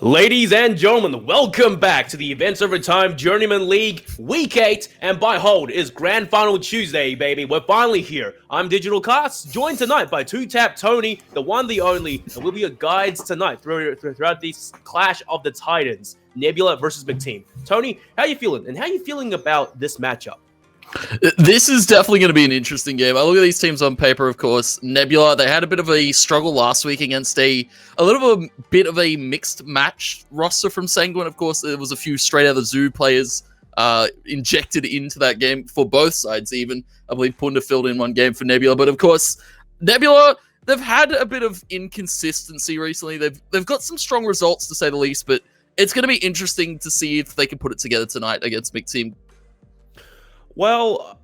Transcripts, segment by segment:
Ladies and gentlemen, welcome back to the Events Over Time Journeyman League Week 8, and by hold, it is Grand Final Tuesday, baby. We're finally here. I'm Digital Cast, joined tonight by Two-Tap Tony, the one, the only, and we'll be your guides tonight throughout this Clash of the Titans, Nebula versus Mcteam. Tony, how you feeling? And how you feeling about this matchup? This is definitely going to be an interesting game. I look at these teams on paper, of course. Nebula, they had a bit of a struggle last week against a bit of a mixed match roster from Sanguine. Of course, there was a few straight out of the zoo players injected into that game for both sides even. I believe Punda filled in one game for Nebula. But of course, Nebula, they've had a bit of inconsistency recently. They've got some strong results, to say the least. But it's going to be interesting to see if they can put it together tonight against Mcteam. Well,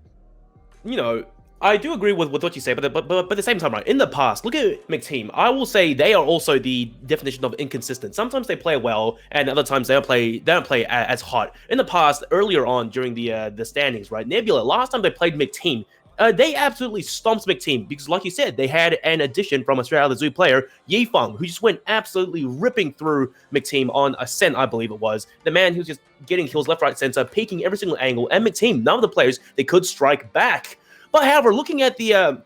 you know, I do agree with what you say, but at the same time, right, in the past, look at Mcteam. I will say they are also the definition of inconsistent. Sometimes they play well, and other times they don't play as hot. In the past, earlier on during the standings, right, Nebula, last time they played Mcteam, they absolutely stomped Mcteam because, like you said, they had an addition from a straight out of the zoo player, Yifeng, who just went absolutely ripping through Mcteam on Ascent, I believe it was. The man who's just getting kills left, right, center, peeking every single angle, and Mcteam, none of the players, they could strike back. But however, looking at the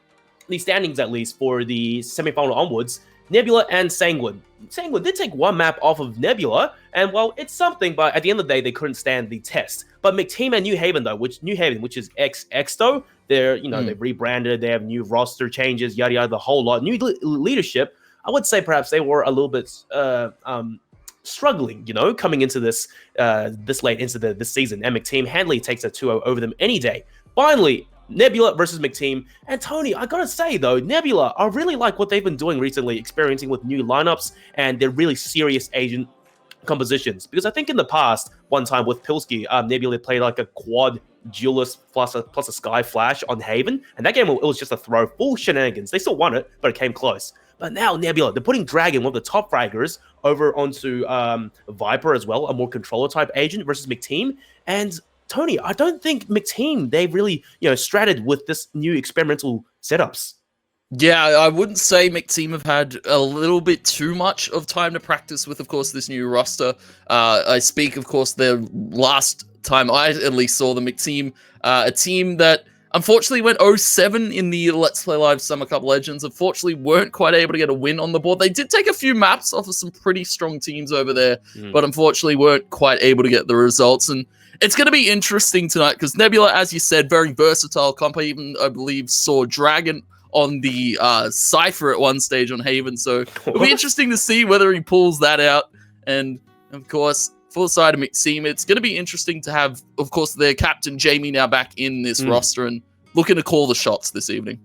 standings, at least for the semifinal onwards, Nebula and Sanguine. Sanguine did take one map off of Nebula, and well, it's something, but at the end of the day, they couldn't stand the test. But Mcteam and New Haven, though, which is XXO, they're, they've rebranded, they have new roster changes, yada yada, the whole lot, new leadership. I would say perhaps they were a little bit struggling, coming into this late into this season, and Mcteam handily takes a 2-0 over them any day. Finally, Nebula versus Mcteam. And Tony, I gotta say though, Nebula, I really like what they've been doing recently, experimenting with new lineups and their really serious agent compositions. Because I think in the past, one time with Pilsky, Nebula played like a quad duelist plus a Sky Flash on Haven, and that game, it was just a throw, full shenanigans. They still won it, but it came close. But now Nebula, they're putting Dragon, one of the top fraggers, over onto Viper as well, a more controller type agent versus Mcteam. And Tony, I don't think Mcteam, they've really, stratted with this new experimental setups. Yeah, I wouldn't say Mcteam have had a little bit too much of time to practice with, of course, this new roster. I speak, of course, the last time I at least saw the Mcteam, a team that unfortunately went 0-7 in the Let's Play Live Summer Cup Legends. Unfortunately, weren't quite able to get a win on the board. They did take a few maps off of some pretty strong teams over there, but unfortunately weren't quite able to get the results. And it's going to be interesting tonight because Nebula, as you said, very versatile comp. I believe, saw Dragon on the Cypher at one stage on Haven. So it'll be interesting to see whether he pulls that out. And, of course, for the side of Mcteam, it's going to be interesting to have, of course, their captain, Jamie, now back in this roster and looking to call the shots this evening.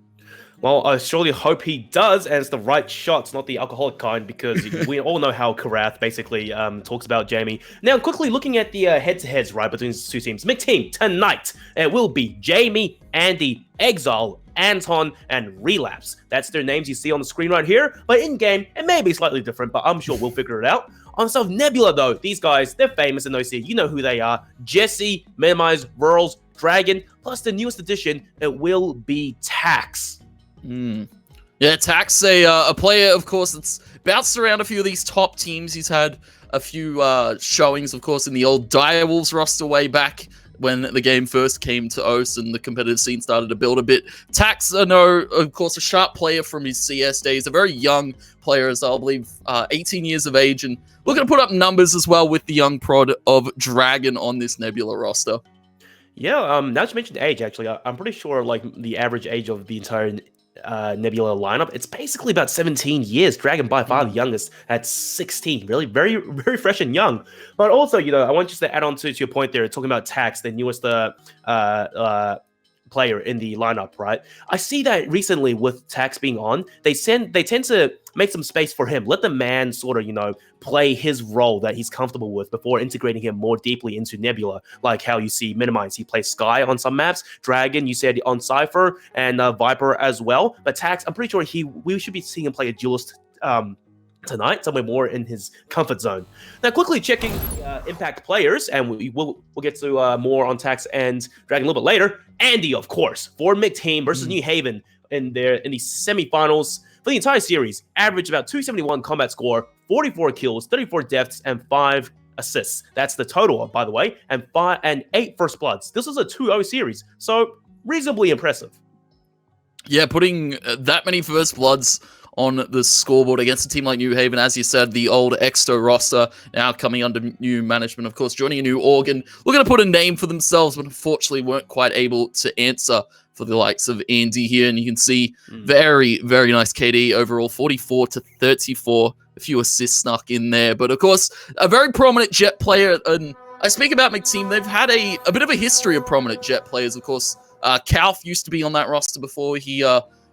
Well, I surely hope he does, and it's the right shots, not the alcoholic kind, because we all know how Karath basically talks about Jamie. Now, quickly looking at the head-to-heads, right, between these two teams. Mcteam, tonight, it will be Jamie, Andy, Exile, Anton, and Relapse. That's their names you see on the screen right here, but in-game, it may be slightly different, but I'm sure we'll figure it out. On South Nebula, though, these guys, they're famous in OC. You know who they are. Jesse, Minimize, Verls, Dragon, plus the newest addition, it will be Tax. Yeah, Tax, a player, of course, that's bounced around a few of these top teams. He's had a few showings, of course, in the old Direwolves roster way back when the game first came to OS and the competitive scene started to build a bit. Tax, I know, of course, a sharp player from his CS days, a very young player, as I believe, 18 years of age, and looking to put up numbers as well with the young prod of Dragon on this Nebula roster. Yeah, now that you mentioned age, actually, I'm pretty sure like the average age of the entire Nebula lineup, it's basically about 17 years. Dragon by far the youngest at 16. Really very, very fresh and young. But also, I want you to add on to your point there, talking about Tax, the newest player in the lineup, right? I see that recently with Tax being on, they tend to make some space for him. Let the man sort of, play his role that he's comfortable with before integrating him more deeply into Nebula, like how you see Minimize. He plays Sky on some maps, Dragon, you said on Cypher, and Viper as well. But Tax, I'm pretty sure we should be seeing him play a duelist tonight, somewhere more in his comfort zone. Now, quickly checking impact players, and we'll get to more on Tax and Dragon a little bit later. Andy, of course, for Mcteam versus New Haven in the semifinals For the entire series, averaged about 271 combat score, 44 kills, 34 deaths, and 5 assists. That's the total, by the way, and 8 first bloods. This was a 2-0 series, so reasonably impressive. Yeah, putting that many first bloods on the scoreboard against a team like New Haven, as you said, the old Exto roster now coming under new management, of course, joining a new organ, looking to put a name for themselves, but unfortunately weren't quite able to answer for the likes of Andy here. And you can see very, very nice KD overall, 44 to 34, a few assists snuck in there. But of course, a very prominent Jet player, and I speak about Mcteam, they've had a bit of a history of prominent Jet players, of course. Kalf used to be on that roster before he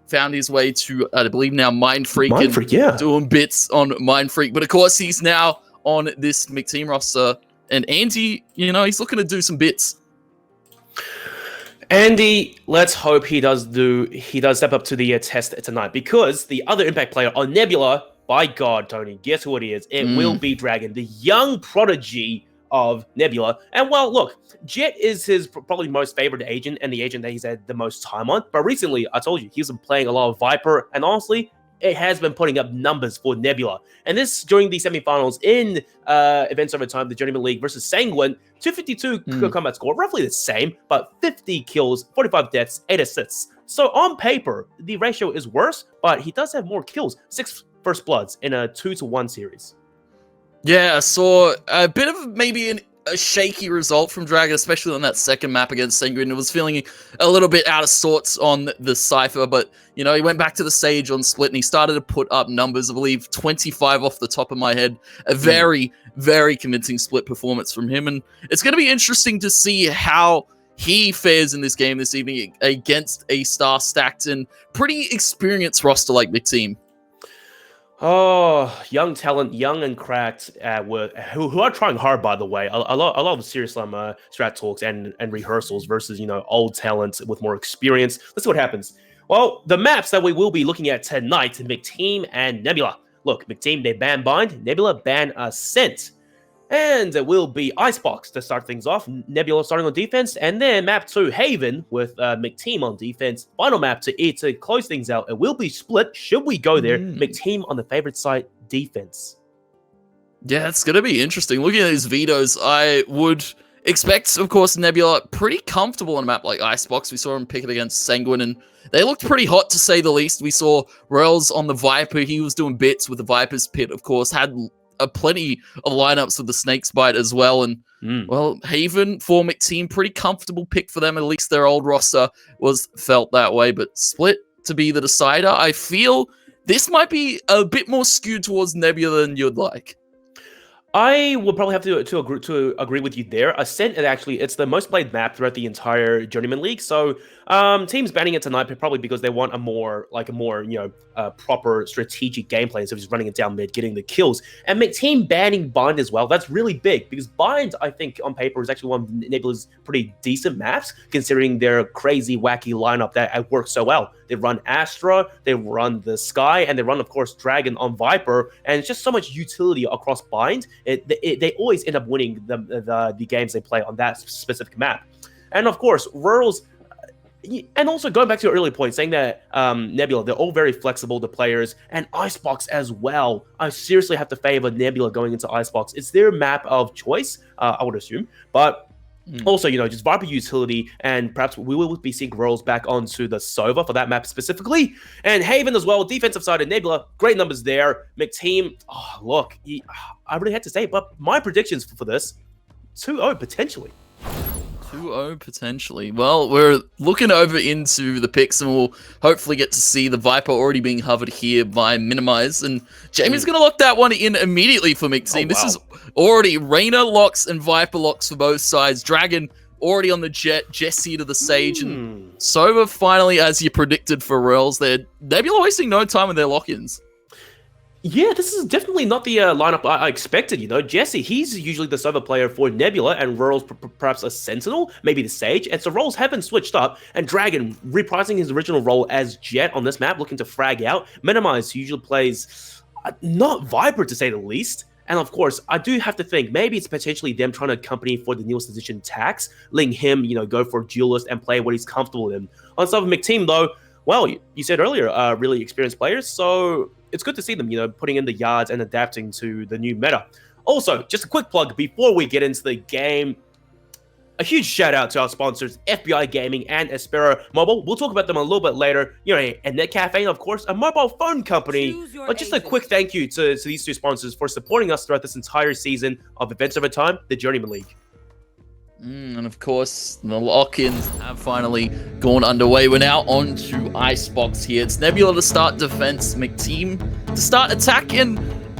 found his way to, I believe now, Mindfreak, yeah. Doing bits on Mindfreak. But of course, he's now on this Mcteam roster. And Andy, you know, he's looking to do some bits. Andy, let's hope he does step up to the test tonight, because the other impact player on Nebula, by God, Tony, guess who it is? It will be Dragon, the young prodigy of Nebula. And well, look, Jet is his probably most favorite agent and the agent that he's had the most time on. But recently, I told you, he's been playing a lot of Viper, and honestly, it has been putting up numbers for Nebula. And this during the semifinals in Events Over Time, the Journeyman League versus Sanguine, 252 combat score, roughly the same, but 50 kills, 45 deaths, 8 assists. So on paper, the ratio is worse, but he does have more kills, 6 first bloods in a 2-1 series. Yeah, I saw a bit of maybe a shaky result from Dragon, especially on that second map against Sanguine. It was feeling a little bit out of sorts on the Cypher, but, you know, he went back to the Sage on Split, and he started to put up numbers, I believe 25 off the top of my head. A very, very convincing Split performance from him, and it's going to be interesting to see how he fares in this game this evening against a star-stacked and pretty experienced roster like Mcteam. Oh, young talent, young and cracked, who are trying hard, by the way. A lot of serious strat talks and rehearsals versus, you know, old talent with more experience. Let's see what happens. Well, the maps that we will be looking at tonight, Mcteam and Nebula. Look, Mcteam, they ban Bind, Nebula ban Ascent. And it will be Icebox to start things off. Nebula starting on defense, and then map 2, Haven, with Mcteam on defense. Final map to close things out. It will be Split, should we go there. Mcteam on the favorite side, defense. Yeah, it's going to be interesting. Looking at these vetoes, I would expect, of course, Nebula pretty comfortable on a map like Icebox. We saw him pick it against Sanguine, and they looked pretty hot, to say the least. We saw Rails on the Viper. He was doing bits with the Viper's Pit, of course, had plenty of lineups with the Snake's Bite as well. And, well, Haven for Mcteam, pretty comfortable pick for them. At least their old roster was felt that way. But Split to be the decider, I feel this might be a bit more skewed towards Nebula than you'd like. I would probably have to agree with you there. Ascent, it's the most played map throughout the entire Journeyman League. So teams banning it tonight probably because they want a more proper strategic gameplay instead of just running it down mid, getting the kills. And Mcteam banning Bind as well. That's really big because Bind, I think on paper, is actually one of Nebula's pretty decent maps considering their crazy wacky lineup that works so well. They run Astra, they run the Sky, and they run, of course, Dragon on Viper, and it's just so much utility across Bind. They always end up winning the games they play on that specific map. And of course, Rurals, and also going back to your earlier point, saying that Nebula, they're all very flexible, the players, and Icebox as well. I seriously have to favor Nebula going into Icebox. It's their map of choice, I would assume, but also, you know, just Viper utility, and perhaps we will be seeing Rurals back onto the Sova for that map specifically. And Haven as well, defensive side of Nebula, great numbers there. Mcteam, oh, look, I really had to say it, but my predictions for this, 2-0 potentially. 2-0 potentially. Well, we're looking over into the picks, and we'll hopefully get to see the Viper already being hovered here by Minimize. And Jamie's going to lock that one in immediately for Mcteam. This is already Reyna locks and Viper locks for both sides. Dragon already on the Jet, Jesse to the Sage, and Sova finally, as you predicted for Rails, they're Nebula wasting no time with their lock-ins. Yeah, this is definitely not the lineup I expected, you know. Jesse, he's usually the server player for Nebula, and Rural's perhaps a Sentinel, maybe the Sage, and so roles haven't switched up, and Dragon reprising his original role as Jet on this map, looking to frag out. Minimize, who usually plays not Viper, to say the least. And of course, I do have to think, maybe it's potentially them trying to accompany for the newest edition Tax, letting him, you know, go for Duelist and play what he's comfortable in. On top of Mcteam, though, well, you said earlier, really experienced players. So it's good to see them, putting in the yards and adapting to the new meta. Also, just a quick plug before we get into the game. A huge shout out to our sponsors, FBI Gaming and Aspera Mobile. We'll talk about them a little bit later. And Netcafe, of course, a mobile phone company. But just a quick thank you to these two sponsors for supporting us throughout this entire season of Events Over Time, the Journeyman League. And of course, the lock-ins have finally gone underway. We're now on to Icebox here. It's Nebula to start defense, Mcteam to start attack, and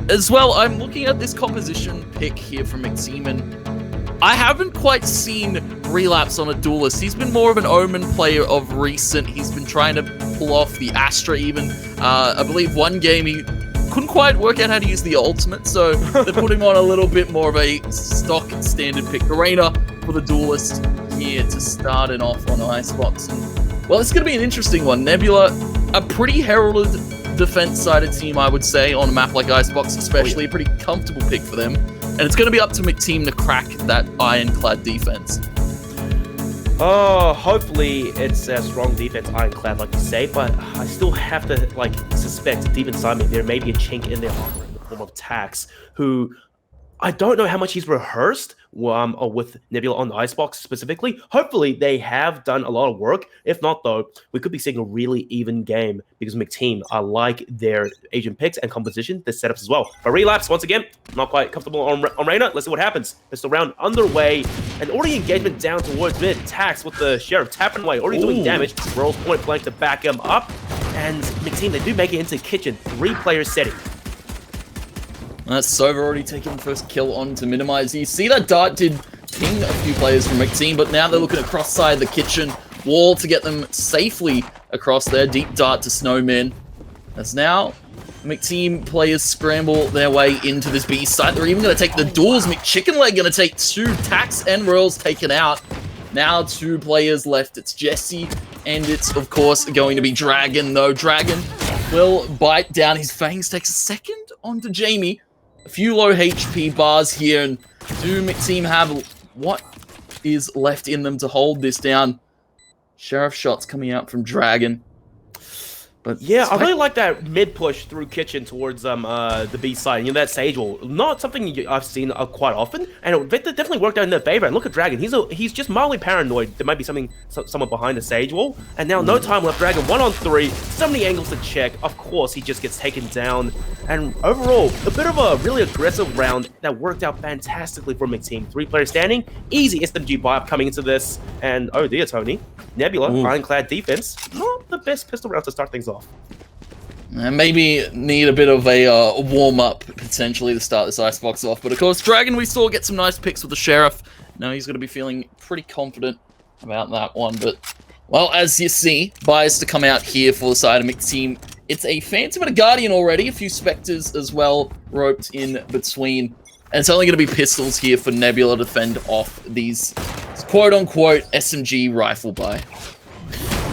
as well, I'm looking at this composition pick here from Mcteam, and I haven't quite seen Relapse on a duelist. He's been more of an Omen player of recent. He's been trying to pull off the Astra even. I believe one game he couldn't quite work out how to use the ultimate, so they're putting on a little bit more of a stock standard pick. Arena for the duelist here to start it off on Icebox. And, well, it's going to be an interesting one. Nebula, a pretty heralded defense-sided team, I would say, on a map like Icebox, especially. A pretty comfortable pick for them. And it's going to be up to Mcteam to crack that ironclad defense. Oh, hopefully it's a strong defense, ironclad, like you say, but I still have to, suspect deep inside me there may be a chink in their armor in the form of Tax, who I don't know how much he's rehearsed or with Nebula on the Icebox specifically. Hopefully they have done a lot of work. If not, though, we could be seeing a really even game because Mcteam, I like their agent picks and composition, the setups as well. But Relapse, once again, not quite comfortable on Reyna. Let's see what happens. Pistol round underway, and already engagement down towards mid. Tax with the Sheriff tapping away, already doing damage. Rolls point blank to back him up. And Mcteam, they do make it into kitchen. 3-player setting. That's Sova already taking the first kill on to minimize. You see that dart did ping a few players from Mcteam, but now they're looking at cross side the kitchen wall to get them safely across there. Deep dart to Snowman. As now Mcteam players scramble their way into this B side. They're even going to take the duels. McChickenleg going to take 2. Tax and Royals taken out. Now 2 players left. It's Jesse, and it's, of course, going to be Dragon, though. Dragon will bite down his fangs, takes a second onto Jamie. A few low HP bars here, and do Mcteam have what is left in them to hold this down? Sheriff shots coming out from Dragon. But yeah, I really like that mid push through kitchen towards the B side. That Sage wall, not something I've seen quite often, and it definitely worked out in their favor. And look at Dragon; he's just mildly paranoid. There might be someone behind the Sage wall, and now no time left. Dragon 1-on-3, so many angles to check. Of course, he just gets taken down. And overall, a bit of a really aggressive round that worked out fantastically for Mcteam. 3-player standing, easy SMG buy-up coming into this, and oh dear, Tony, Nebula, ironclad defense, not the best pistol round to start things off. And maybe need a bit of a warm-up, potentially, to start this Icebox off. But of course, Dragon, we saw get some nice picks with the Sheriff. Now he's going to be feeling pretty confident about that one. But, well, as you see, bias to come out here for the side of Mcteam. It's a Phantom and a Guardian already. A few Spectres as well roped in between. And it's only going to be pistols here for Nebula to fend off these quote-unquote SMG rifle buy.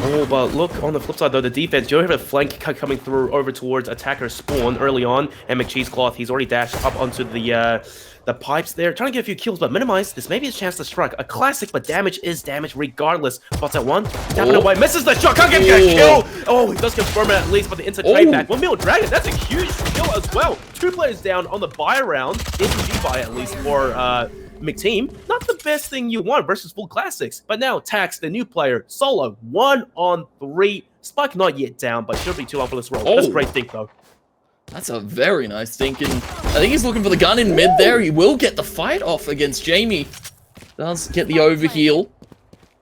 Oh, but look, on the flip side, though, the defense, you have a flank coming through over towards attacker spawn early on, and McCheesecloth, he's already dashed up onto the pipes there, trying to get a few kills, but minimize. This may be his chance to strike. A classic, but damage is damage regardless. Spots at 1, tapping away, misses the shot, can't get a kill! Oh, he does confirm it at least, but the instant trade back. 1 mil Dragon, that's a huge kill as well. 2 players down on the buy round, SMG buy at least for Mcteam. Not the best thing you want versus full classics, but now Tax, the new player, solo, 1-on-3. Spike not yet down, but should be too long for this roll. That's a great think, though. That's a very nice think, and I think he's looking for the gun in mid there. He will get the fight off against Jamie. Does get the overheal.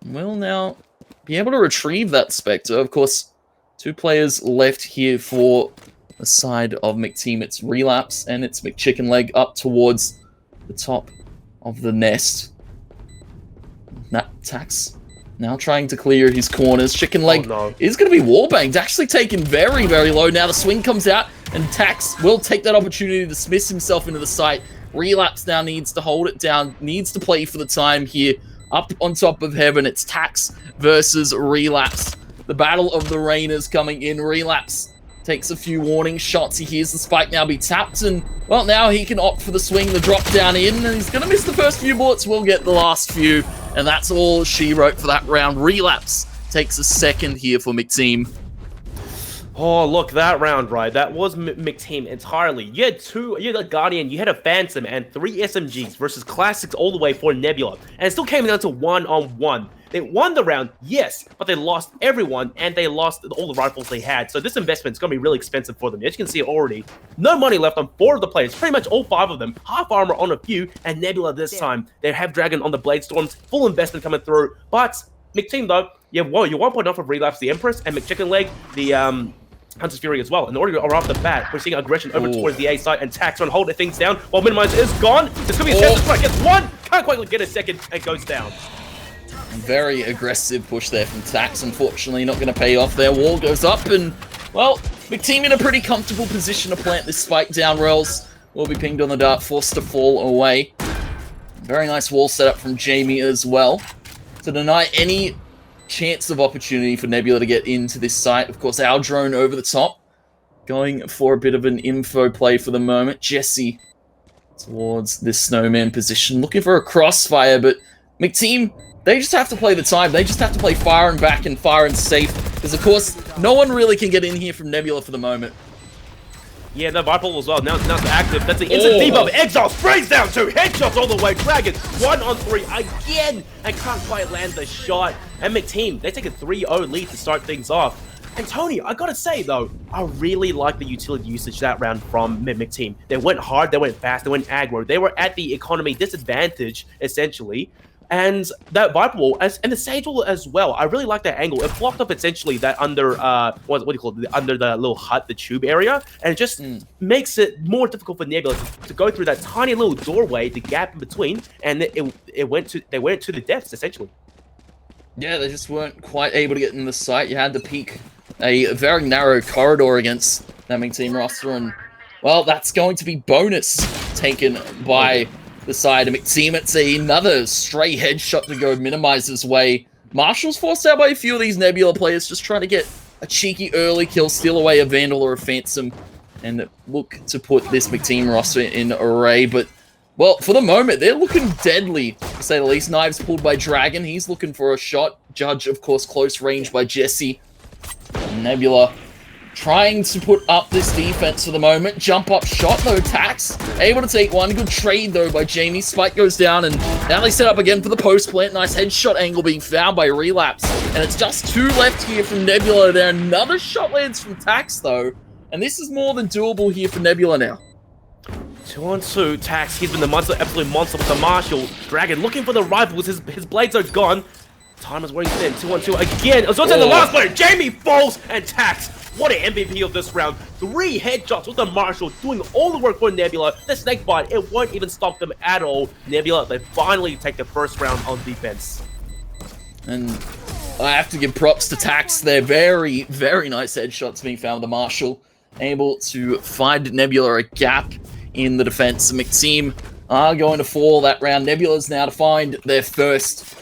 Will now be able to retrieve that Spectre. Of course, 2 players left here for the side of Mcteam. It's Relapse and it's McChickenleg up towards the top of the nest. That Tax now trying to clear his corners. Chickenleg is going to be wallbanged. Actually taken very, very low. Now the swing comes out, and Tax will take that opportunity to dismiss himself into the site. Relapse now needs to hold it down, needs to play for the time here. Up on top of heaven, it's Tax versus Relapse. The battle of the Rainers coming in. Relapse takes a few warning shots. He hears the spike now be tapped, and, well, now he can opt for the swing, the drop down in, and he's going to miss the first few bullets. We'll get the last few, and that's all she wrote for that round. Relapse takes a second here for Mcteam. Oh, look, that round, right? That was Mcteam entirely. You had a Guardian, you had a Phantom, and 3 SMGs versus Classics all the way for Nebula. And it still came down to 1-on-1. They won the round, yes, but they lost everyone, and they lost all the rifles they had. So this investment is going to be really expensive for them. As you can see already, no money left on 4 of the players, pretty much all 5 of them, half armor on a few, and Nebula this time. They have Dragon on the Blade Storms, full investment coming through, but Mcteam though, you have 1.0 of Relapse the Empress, and McChicken Leg, the Hunter's Fury as well. In order to off the bat, we're seeing aggression over towards the A side, and Tax on holding things down while Minimize is gone. There's gonna be a chance to strike. Gets one, can't quite get a second, and goes down. Very aggressive push there from Tax. Unfortunately, not going to pay off. Their wall goes up, and well, Mcteam in a pretty comfortable position to plant this spike down. Rails will be pinged on the dart, forced to fall away. Very nice wall setup from Jamie as well to deny any chance of opportunity for Nebula to get into this site. Of course, our drone over the top, going for a bit of an info play for the moment. Jesse towards this snowman position, looking for a crossfire, but Mcteam, they just have to play the time. They just have to play fire and back and fire and safe, because of course, no one really can get in here from Nebula for the moment. Yeah, the Viper as well. Now it's active. That's the instant debuff. Exile sprays down 2 headshots all the way. Dragon 1-on-3 again, and can't quite land the shot. And Mcteam, they take a 3-0 lead to start things off. And Tony, I gotta say though, I really like the utility usage that round from Mcteam. They went hard, they went fast, they went aggro. They were at the economy disadvantage essentially. And that Viper Wall, and the Sage Wall as well, I really like that angle. It blocked up essentially that under, what do you call it, under the little hut, the tube area, and it just makes it more difficult for Nebula to go through that tiny little doorway, the gap in between, and they went to the depths essentially. Yeah, they just weren't quite able to get in the site. You had to peek a very narrow corridor against that Mcteam roster, and well, that's going to be bonus taken by the side of Mcteam. It's another stray headshot to go Minimizer's way. Marshall's forced out by a few of these Nebula players, just trying to get a cheeky early kill, steal away a Vandal or a Phantom, and look to put this Mcteam roster in array. But, well, for the moment, they're looking deadly, to say the least. Knives pulled by Dragon. He's looking for a shot. Judge, of course, close range by Jesse. Nebula trying to put up this defense for the moment. Jump up shot though, Tax able to take one. Good trade though by Jamie. Spike goes down, and now they set up again for the post plant. Nice headshot angle being found by Relapse, and it's just 2 left here from Nebula there. Another shot lands from Tax though, and this is more than doable here for Nebula now. 2-on-2, Tax, he's been the absolute monster with the Marshall. Dragon looking for the rifles, his blades are gone. Time is wearing thin, 2-on-2 again. It's on to the last player, Jamie falls, and Tax, what an MVP of this round. 3 headshots with the Marshall, doing all the work for Nebula. The snakebite, it won't even stop them at all. Nebula, they finally take the first round on defense. And I have to give props to Tax. They're very, very nice headshots being found with the Marshall. Able to find Nebula a gap in the defense. Mcteam are going to fall that round. Nebula's now to find their first,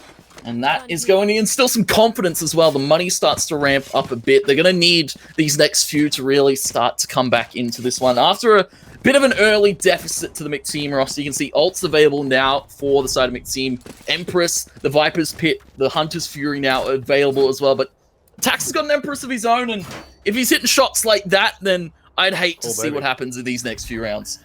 and that is going to instill some confidence as well. The money starts to ramp up a bit. They're going to need these next few to really start to come back into this one. After a bit of an early deficit to the Mcteam roster, you can see ults available now for the side of Mcteam. Empress, the Viper's Pit, the Hunter's Fury now available as well. But Tax has got an Empress of his own, and if he's hitting shots like that, then I'd hate to see what happens in these next few rounds.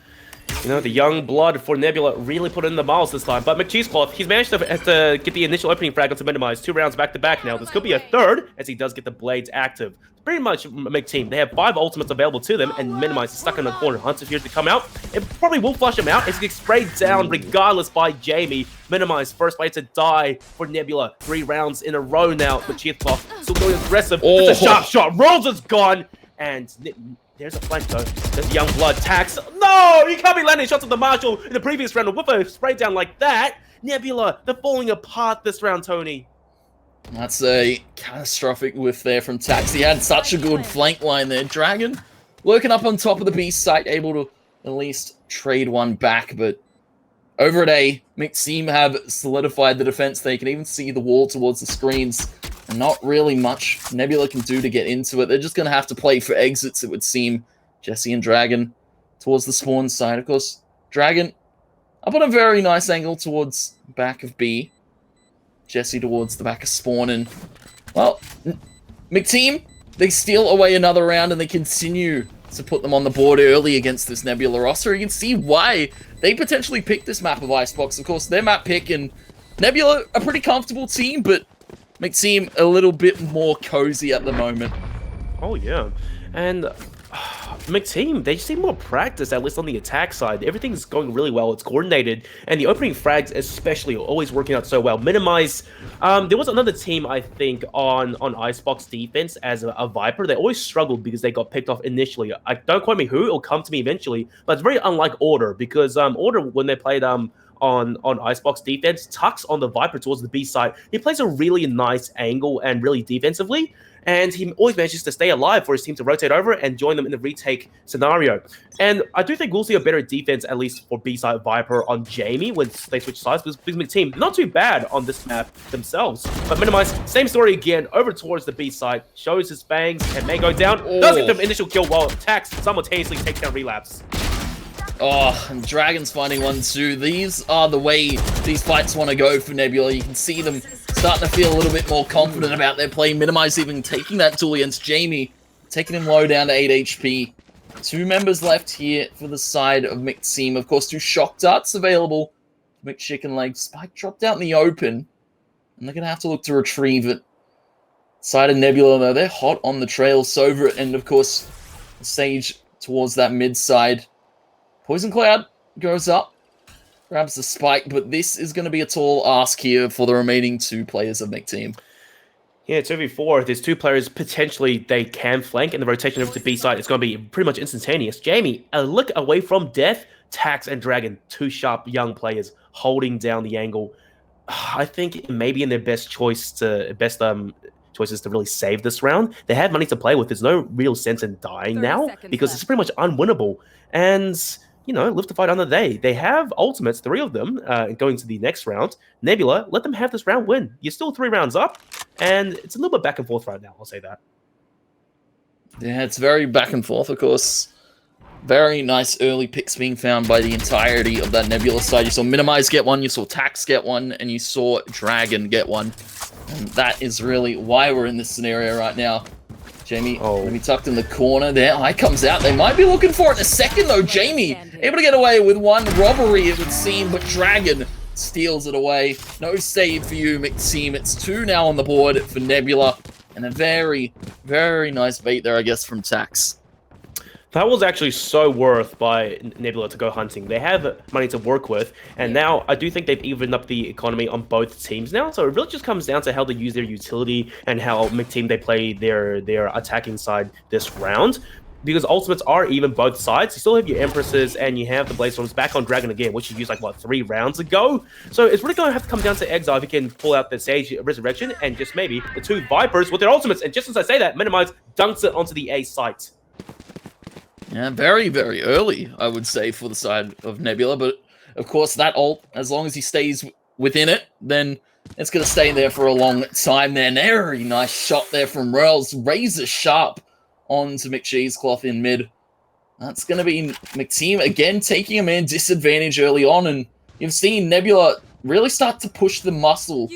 You know, the young blood for Nebula really put in the miles this time. But McCheesecloth, he's managed to get the initial opening frag to Minimize. 2 rounds back-to-back now. This could be a third, as he does get the blades active. Pretty much Mcteam. They have 5 ultimates available to them, and Minimize is stuck in the corner. Hunter's here to come out. It probably will flush him out as he gets sprayed down regardless by Jamie. Minimize, first way to die for Nebula. 3 rounds in a row now. McCheesecloth still going aggressive. It's a sharp shot. Rolls is gone, and there's a flank though. There's young blood. Tax. No! You can't be landing shots with the Marshall in the previous round with a spray down like that. Nebula, they're falling apart this round, Tony. That's a catastrophic whiff there from Tax. He had such a good flank line there. Dragon lurking up on top of the B site, able to at least trade one back, but over at A, Mcteam have solidified the defense. They can even see the wall towards the screens. And not really much Nebula can do to get into it. They're just going to have to play for exits, it would seem. Jesse and Dragon towards the spawn side. Of course, Dragon up on a very nice angle towards back of B. Jesse towards the back of spawn. And, well, Mcteam, they steal away another round and they continue to put them on the board early against this Nebula roster. You can see why they potentially picked this map of Icebox. Of course, their map pick, and Nebula, a pretty comfortable team, but Mcteam a little bit more cozy at the moment. Oh, yeah. And Mcteam, they just seem more practiced, at least on the attack side. Everything's going really well. It's coordinated. And the opening frags especially are always working out so well. Minimize. There was another team, I think, on Icebox defense as a Viper. They always struggled because they got picked off initially. Don't quote me who. It'll come to me eventually. But it's very unlike Order, because Order, when they played on Icebox defense, tucks on the Viper towards the B side. He plays a really nice angle and really defensively. And he always manages to stay alive for his team to rotate over and join them in the retake scenario. And I do think we'll see a better defense, at least for B-side Viper, on Jamie when they switch sides, because Mcteam, not too bad on this map themselves. But Minimize, same story again, over towards the B-side, shows his fangs and may go down. Does get the initial kill while attacks simultaneously takes down Relapse. Oh, and Dragon's finding one too. These are the way these fights want to go for Nebula. You can see them starting to feel a little bit more confident about their play. Minimize even taking that duel against Jamie, taking him low down to 8 HP. 2 members left here for the side of Mcteam. Of course, 2 shock darts available. McChicken Leg. Spike dropped out in the open, and they're going to have to look to retrieve it. Side of Nebula, though, they're hot on the trail. Sova, and of course, Sage towards that mid side. Poison Cloud goes up, grabs the spike, but this is going to be a tall ask here for the remaining 2 players of Mcteam. Yeah, it's 2v4. There's 2 players potentially they can flank, and the rotation over to B side is going to be pretty much instantaneous. Jamie, a look away from death. Tax and Dragon, 2 sharp young players holding down the angle. I think maybe in their choices to really save this round. They have money to play with. There's no real sense in dying now because it's pretty much unwinnable. And you know, live to fight another day. They have ultimates, 3 of them, going to the next round. Nebula, let them have this round win. You're still 3 rounds up, and it's a little bit back and forth right now, I'll say that. Yeah, it's very back and forth, of course. Very nice early picks being found by the entirety of that Nebula side. You saw Minimize get one, you saw Tax get one, and you saw Dragon get one. And that is really why we're in this scenario right now. Jamie, let me tucked in the corner there. Eye comes out. They might be looking for it in a second, though. Jamie able to get away with 1 robbery, it would seem, but Dragon steals it away. No save for you, Mcteam. It's 2 now on the board for Nebula, and a very, very nice bait there, I guess, from Tax. That was actually so worth by Nebula to go hunting. They have money to work with, and now I do think they've evened up the economy on both teams now. So it really just comes down to how they use their utility and how Mcteam they play their attacking side this round. Because ultimates are even both sides. You still have your Empresses and you have the Blaze Storms back on Dragon again, which you used like, what, 3 rounds ago? So it's really going to have to come down to Exile if you can pull out the Sage Resurrection and just maybe the 2 Vipers with their ultimates. And just as I say that, Minimize dunks it onto the A site. Yeah, very, very early, I would say, for the side of Nebula. But, of course, that ult, as long as he stays within it, then it's going to stay there for a long time there. Very nice shot there from Rels. Razor sharp onto McCheesecloth in mid. That's going to be Mcteam, again, taking a man disadvantage early on. And you've seen Nebula really start to push the muscle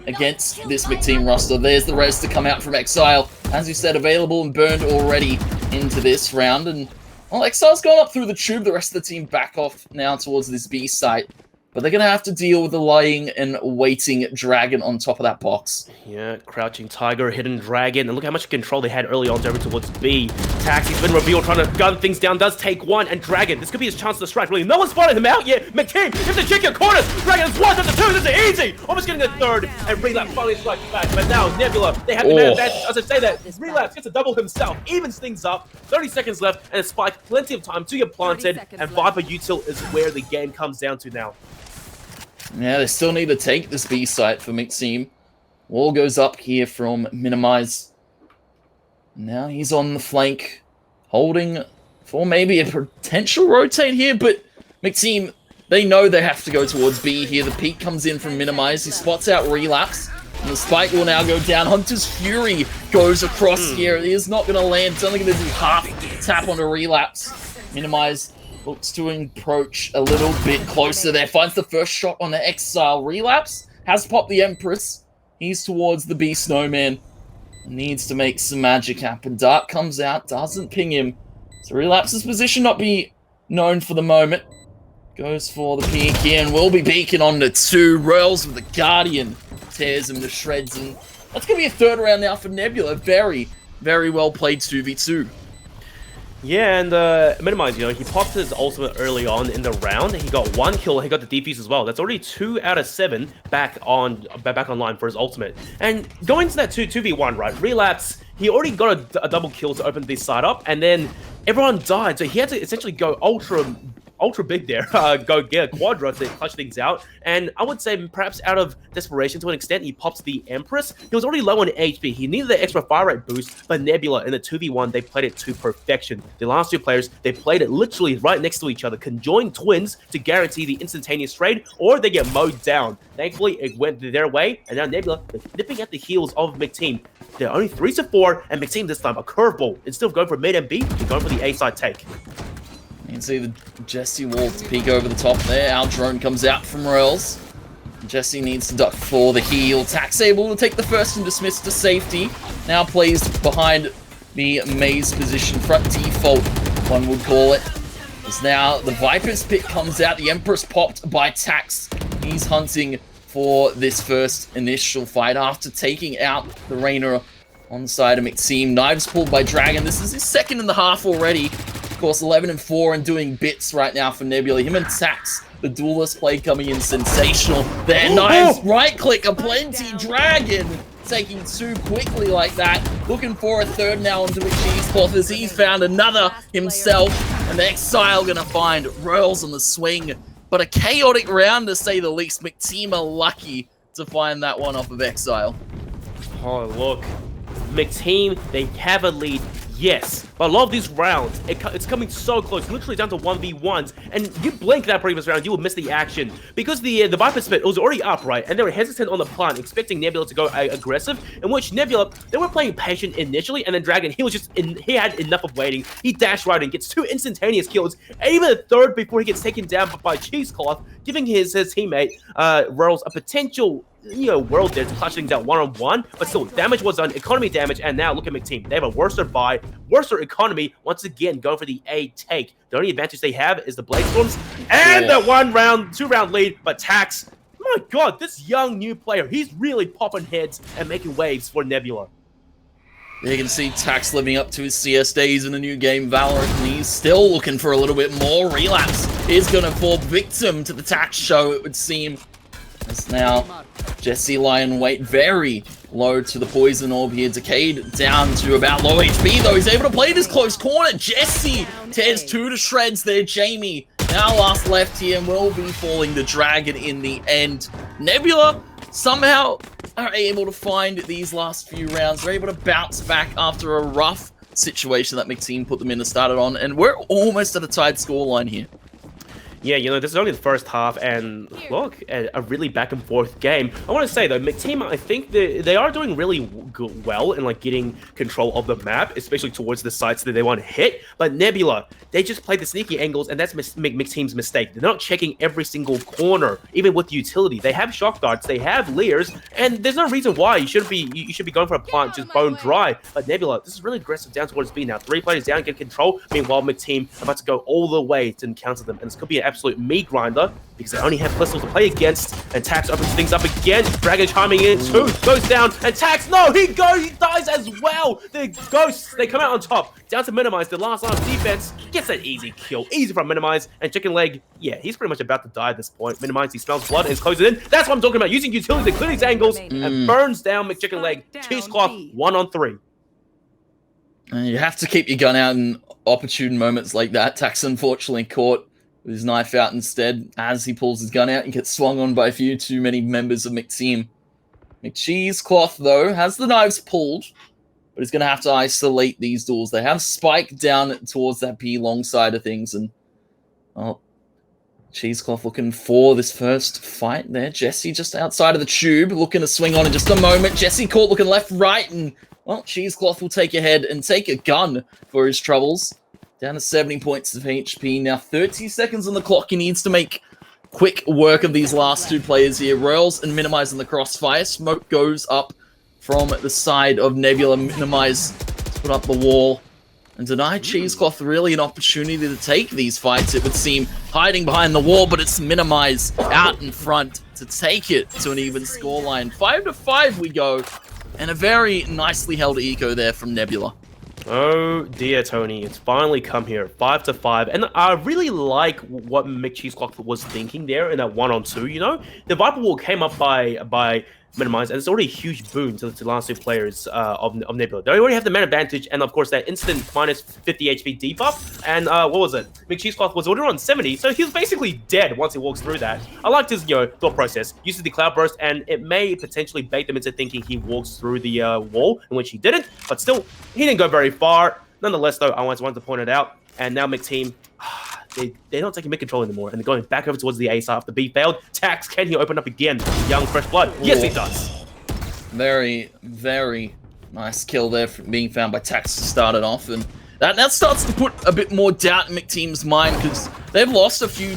against this Mcteam roster. There's the res to come out from Exile. As you said, available and burned already into this round. And well, Exile's gone up through the tube. The rest of the team back off now towards this B site. But they're going to have to deal with the lying and waiting Dragon on top of that box. Yeah, Crouching Tiger, Hidden Dragon. And look how much control they had early on over towards B. Taxi's been revealed, trying to gun things down. Does take 1. And Dragon, this could be his chance to strike. Really, no one's spotted him out yet. Mcteam, if they check your corners, Dragon's 1, that's a 2. This is easy. Almost getting a 3rd. And Relapse finally strikes back. But now, Nebula, they have the man advantage. As I say that, Relapse gets a double himself. Evens things up. 30 seconds left. And a Spike, plenty of time to get planted. And Viper Util is where the game comes down to now. Yeah, they still need to take this B site for Mcteam. Wall goes up here from Minimize. Now he's on the flank, holding for maybe a potential rotate here, but Mcteam, they know they have to go towards B here. The peek comes in from Minimize. He spots out Relapse, and the spike will now go down. Hunter's Fury goes across here. He is not going to land. It's only going to do half tap onto Relapse. Minimize looks to approach a little bit closer there. Finds the first shot on the Exile. Relapse has popped the Empress. He's towards the B Snowman. Needs to make some magic happen. Dark comes out, doesn't ping him. So Relapse's position not be known for the moment. Goes for the peek here and will be beacon on the 2. Royals with the Guardian. Tears him to shreds. And that's going to be a 3rd round now for Nebula. Very, very well played 2v2. Yeah, and Minimize, you know, he popped his ultimate early on in the round. He got 1 kill, he got the defuse as well. That's already 2 out of 7 back online for his ultimate. And going to that 2v1, right, Relapse, he already got a double kill to open this side up, and then everyone died, so he had to essentially go ultra big there, go get a quadra to clutch things out. And I would say perhaps out of desperation to an extent, he pops the Empress. He was already low on HP. He needed the extra fire rate boost, but Nebula in the 2v1, they played it to perfection. The last 2 players, they played it literally right next to each other, conjoined twins to guarantee the instantaneous trade, or they get mowed down. Thankfully, it went their way, and now Nebula, they're nipping at the heels of Mcteam. They're only 3-4, and Mcteam this time, a curveball. Instead of going for mid and B, they're going for the A side take. You can see the Jesse wall to peek over the top there. Our drone comes out from Royals. Jesse needs to duck for the heal. Tax able to take the first and dismiss to safety. Now plays behind the maze position. Front default, one would call it. As now the Viper's pit comes out. The Empress popped by Tax. He's hunting for this first initial fight after taking out the Rainer on the side of Mcteam. Knives pulled by Dragon. This is his 2nd in the half already. Of course, 11-4 and doing bits right now for Nebula. Him and Tax, the duelist play coming in sensational. There, Knives, right click, aplenty. Dragon taking 2 quickly like that. Looking for a 3rd now onto a cheesecloth as he found another himself. And the Exile gonna find Royals on the swing. But a chaotic round to say the least. Mcteam are lucky to find that one off of Exile. Oh, look. Mcteam, they have a lead, yes, but a lot of these rounds, it's coming so close, literally down to 1v1s, and you blink that previous round, you will miss the action, because the Viper Spit was already up, right, and they were hesitant on the plant, expecting Nebula to go aggressive, in which Nebula, they were playing patient initially, and then Dragon, he had enough of waiting, he dashed right in, gets 2 instantaneous kills, and even a 3rd before he gets taken down by Cheesecloth, giving his teammate, Rolls, a potential world there to clutch things out 1-on-1, but still, damage was done, economy damage, and now look at Mcteam. They have a worser buy, worser economy, once again, going for the A take. The only advantage they have is the Blade Storms, and the 2-round lead, but Tax, my god, this young new player, he's really popping heads and making waves for Nebula. You can see Tax living up to his CS days in the new game Valorant, and he's still looking for a little bit more. Relapse is going to fall victim to the Tax show, it would seem. As now, Jesse lying weight very low to the poison orb here. Decayed down to about low HP though. He's able to play this close corner. Jesse tears 2 to shreds there. Jamie now last left here and will be falling the Dragon in the end. Nebula somehow are able to find these last few rounds. They're able to bounce back after a rough situation that Mcteam put them in to start it on. And we're almost at a tied scoreline here. Yeah, this is only the first half, and look, a really back and forth game. I want to say though, Mcteam, I think they are doing really well in like getting control of the map, especially towards the sites that they want to hit. But Nebula, they just play the sneaky angles, and that's Mcteam's mistake. They're not checking every single corner, even with utility. They have shock darts, they have Leers, and there's no reason why you should be going for a plant just bone dry. But Nebula, this is really aggressive down towards B now. 3 players down, get control. Meanwhile, Mcteam about to go all the way to encounter them, and this could be an absolute meat grinder because they only have pistols to play against, and Tax opens things up again. Dragon chiming in too, goes down, and Tax, no, he dies as well. The Ghosts, they come out on top, down to Minimize, the last line of defense, gets that easy kill, easy from Minimize, and Chicken Leg, yeah, he's pretty much about to die at this point. Minimize, he smells blood and is closing in. That's what I'm talking about, using utility to clear these angles, and burns down McChicken Leg, Cheesecloth, 1-on-3. You have to keep your gun out in opportune moments like that. Tax unfortunately caught with his knife out instead. As he pulls his gun out and gets swung on by a few too many members of Mcteam. McCheesecloth, though, has the knives pulled, but he's going to have to isolate these duels. They have Spike down towards that B long side of things, and well, Cheesecloth looking for this first fight there. Jesse just outside of the tube, looking to swing on in just a moment. Jesse caught looking left, right, and well, Cheesecloth will take ahead and take a gun for his troubles. Down to 70 points of HP. Now 30 seconds on the clock. He needs to make quick work of these last 2 players here. Royals and Minimizing the crossfire. Smoke goes up from the side of Nebula. Minimize to put up the wall and deny Cheesecloth really an opportunity to take these fights, it would seem. Hiding behind the wall, but it's Minimize out in front to take it to an even scoreline. 5-5 we go, and a very nicely held eco there from Nebula. Oh dear, Tony, it's finally come here, 5-5, and I really like what Mcteam was thinking there in that 1-on-2. You know, the Viper Wall came up by Minimize, and it's already a huge boon to the last two players of Nebula. They already have the man advantage, and of course that instant minus 50 HP debuff. And what was it? Mcteam was already on 70, so he was basically dead once he walks through that. I liked his thought process. Uses the cloud burst, and it may potentially bait them into thinking he walks through the wall, in which he didn't. But still, he didn't go very far. Nonetheless, though, I just wanted to point it out. And now Mcteam, they're not taking mid control anymore, and they're going back over towards the A side after B failed. Tax, can he open up again? Young fresh blood. Yes, he does. Very, very nice kill there from being found by Tax to start it off, and that starts to put a bit more doubt in Mcteam's mind, because they've lost a few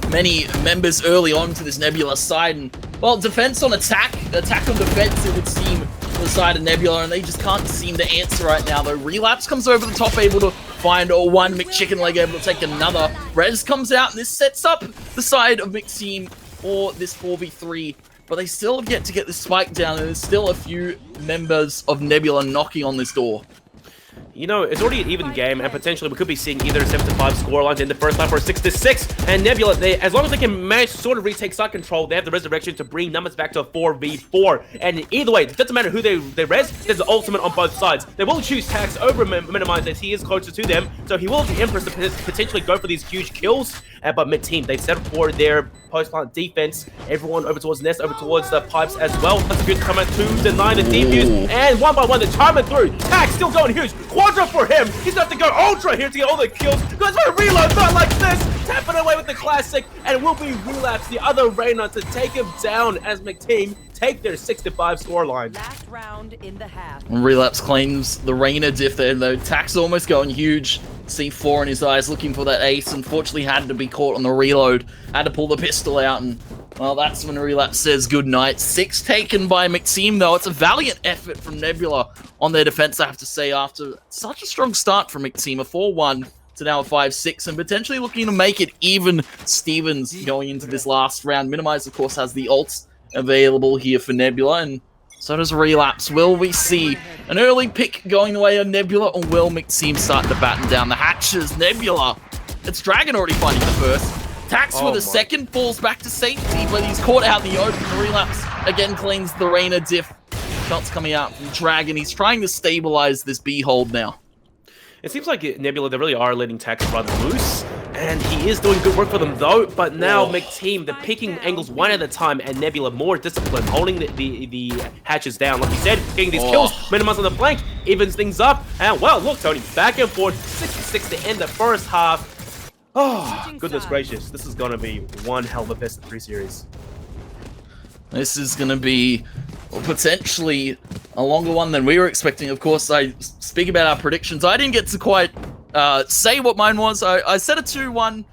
many members early on to this Nebula side, and well, defense on attack on defense, it would seem, for the side of Nebula, and they just can't seem to answer right now. Though Relapse comes over the top, able to find one McChicken leg, able to take another. Rez comes out, and this sets up the side of Mcteam for this 4v3, but they still have yet to get this spike down, and there's still a few members of Nebula knocking on this door. You know, it's already an even game, and potentially we could be seeing either 7-5 scorelines in the first half or 6-6. And Nebula, as long as they can manage to sort of retake side control, they have the resurrection to bring numbers back to a 4v4. And either way, it doesn't matter who they res, there's the ultimate on both sides. They will choose Tax over Minimize as he is closer to them, so he will have the Empress to potentially go for these huge kills. But Mcteam, they've set up for their post-plant defense. Everyone over towards Nest, over towards the pipes as well. That's a good comment to deny the defuse. And one by one, they're timing through. Tax still going huge. Quadra for him. He's got to go ultra here to get all the kills. Goes for a reload, not like this. Tapping away with the classic, and it will be Relapse, the other Reyna, to take him down as Mcteam take their 6-5 scoreline. Last round in the half. Relapse claims the Reyna diff there, though. Tax almost going huge. C4 in his eyes, looking for that ace. Unfortunately, had to be caught on the reload. Had to pull the pistol out, and well, that's when Relapse says goodnight. 6 taken by Mcteam, though. It's a valiant effort from Nebula on their defense, I have to say, after such a strong start from Mcteam. A 4-1 to now a 5-6, and potentially looking to make it even Stevens going into this last round. Minimize, of course, has the ults available here for Nebula, and so does Relapse. Will we see an early pick going the way of Nebula, or will Mcteam start to batten down the hatches? Nebula, it's Dragon already finding the first. Tax with a second, falls back to safety, but he's caught out in the open. Relapse again cleans the Reyna diff. Shots coming out from Dragon. He's trying to stabilize this B hold now. It seems like Nebula, they really are letting Tax run loose, and he is doing good work for them though. But now Mcteam, they're picking angles one at a time, and Nebula more disciplined, holding the hatches down. Like you said, getting these kills, Minimize on the flank, evens things up. And well, look, Tony, back and forth, 6-6 to end the first half. Oh, goodness gracious. This is going to be one hell of a best of 3 series. This is going to be potentially a longer one than we were expecting. Of course, I speak about our predictions. I didn't get to quite say what mine was. I said a 2-1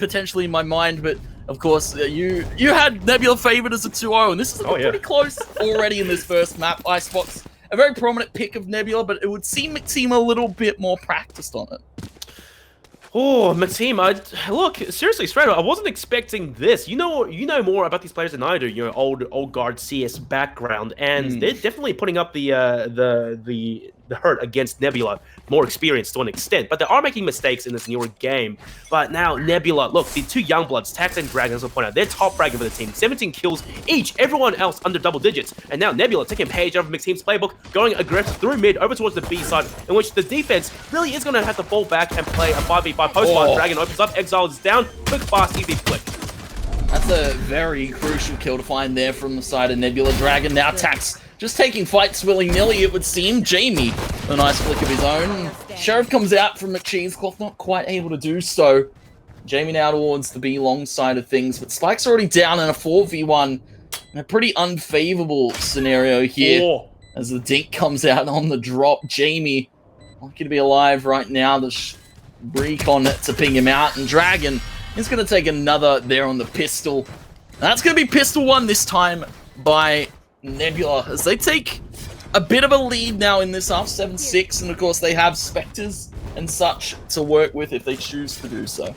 potentially in my mind, but of course, you had Nebula favored as a 2-0, and this is pretty close already in this first map. Icebox, a very prominent pick of Nebula, but it would seem Mcteam a little bit more practiced on it. Oh, Mcteam, look, seriously, straight up, I wasn't expecting this. You know more about these players than I do. You know, old guard CS background, and they're definitely putting up the hurt against Nebula. More experienced to an extent, but they are making mistakes in this newer game. But now Nebula, look, the 2 young bloods, Tax and Dragon, as I point out, they're top ranking for the team, 17 kills each. Everyone else under double digits. And now Nebula taking page out of Mcteam's playbook, going aggressive through mid over towards the B side, in which the defense really is going to have to fall back and play a 5v5 post-fight. Dragon opens up, Exile is down, quick, fast, easy flick. That's a very crucial kill to find there from the side of Nebula. Dragon now Tax just taking fights willy-nilly, it would seem. Jamie, a nice flick of his own. Sheriff comes out from Cheesecloth, not quite able to do so. Jamie now towards the B long side of things, but Spike's already down in a 4v1. A pretty unfavorable scenario here. As the dink comes out on the drop. Jamie, lucky to be alive right now. The recon to ping him out, and Dragon is going to take another there on the pistol. And that's going to be pistol 1 this time by Nebula, as they take a bit of a lead now in this half, 7-6, and of course they have Spectres and such to work with if they choose to do so.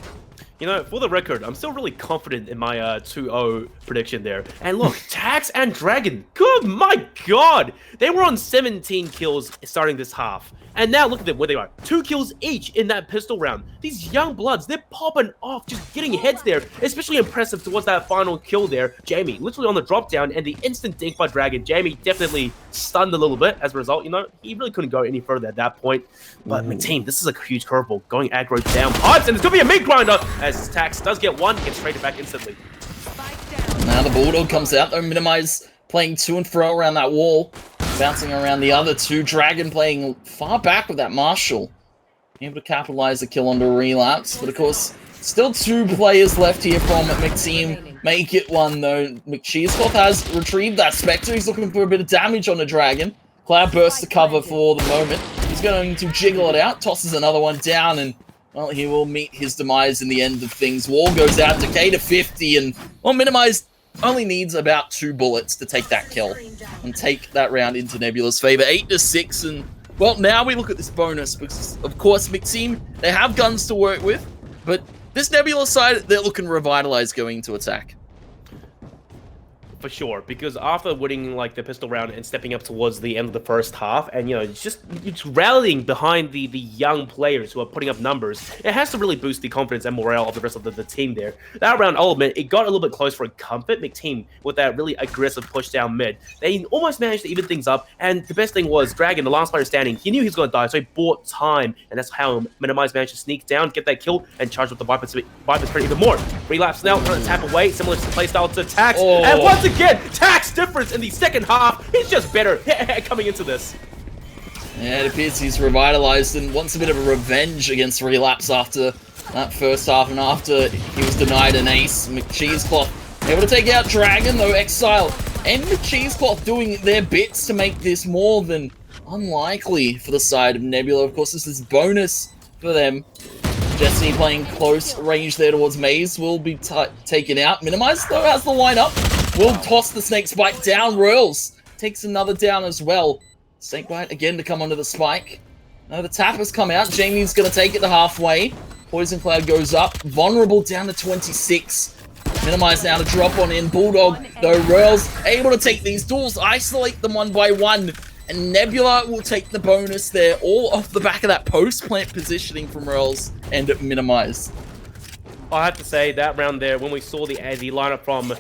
You know, for the record, I'm still really confident in my 2-0 prediction there. And look, Tax and Dragon, good my god! They were on 17 kills starting this half. And now look at them, where they are. 2 kills each in that pistol round. These young bloods, they're popping off, just getting heads there. Especially impressive towards that final kill there. Jamie, literally on the drop down, and the instant dink by Dragon. Jamie definitely stunned a little bit as a result. You know, he really couldn't go any further at that point. But Mcteam, this is a huge curveball. Going aggro down pipes, and it's going to be a meat grinder. As Tax does get one, gets traded back instantly. Now the Bulldog comes out, though. Minimize playing to and fro around that wall. Bouncing around the other two. Dragon playing far back with that Marshall. Able to capitalize the kill onto Relapse. But of course, still 2 players left here from Mcteam. Make it 1 though. McCheesecloth has retrieved that Spectre. He's looking for a bit of damage on the Dragon. Cloud bursts the cover for the moment. He's going to jiggle it out. Tosses another one down, and well, he will meet his demise in the end of things. Wall goes out. Decay to 50, and well, Minimize only needs about 2 bullets to take that kill and take that round into Nebula's favor. 8-6, and well, now we look at this bonus because, of course, Mcteam, they have guns to work with, but this Nebula side, they're looking revitalized going into attack. For sure, because after winning like the pistol round and stepping up towards the end of the first half, and you know, it's rallying behind the young players who are putting up numbers, it has to really boost the confidence and morale of the rest of the team there. That round, I'll admit, it got a little bit close for a comfort. Mcteam with that really aggressive push down mid. They almost managed to even things up, and the best thing was Dragon, the last player standing, he knew he was going to die, so he bought time, and that's how Minimize managed to sneak down, get that kill, and charge with the Viper Spirit even more. Relapse now, trying to tap away, similar playstyle to Tax, and once again, Tax difference in the second half. He's just better coming into this. Yeah, it appears he's revitalized and wants a bit of a revenge against Relapse after that first half, and after he was denied an ace. McCheesecloth able to take out Dragon, though Exile and McCheesecloth doing their bits to make this more than unlikely for the side of Nebula. Of course, this is bonus for them. Jesse playing close range there towards Maze will be taken out. Minimize, though, has the lineup. Will toss the Snake Spike down. Royals takes another down as well. Snakebite again to come onto the spike. No, the tap has come out. Jamie's going to take it to halfway. Poison Cloud goes up. Vulnerable down to 26. Minimize now to drop on in. Bulldog, though, Royals able to take these duels, isolate them 1 by 1. And Nebula will take the bonus there, all off the back of that post-plant positioning from Royals and Minimize. I have to say, that round there, when we saw the lineup from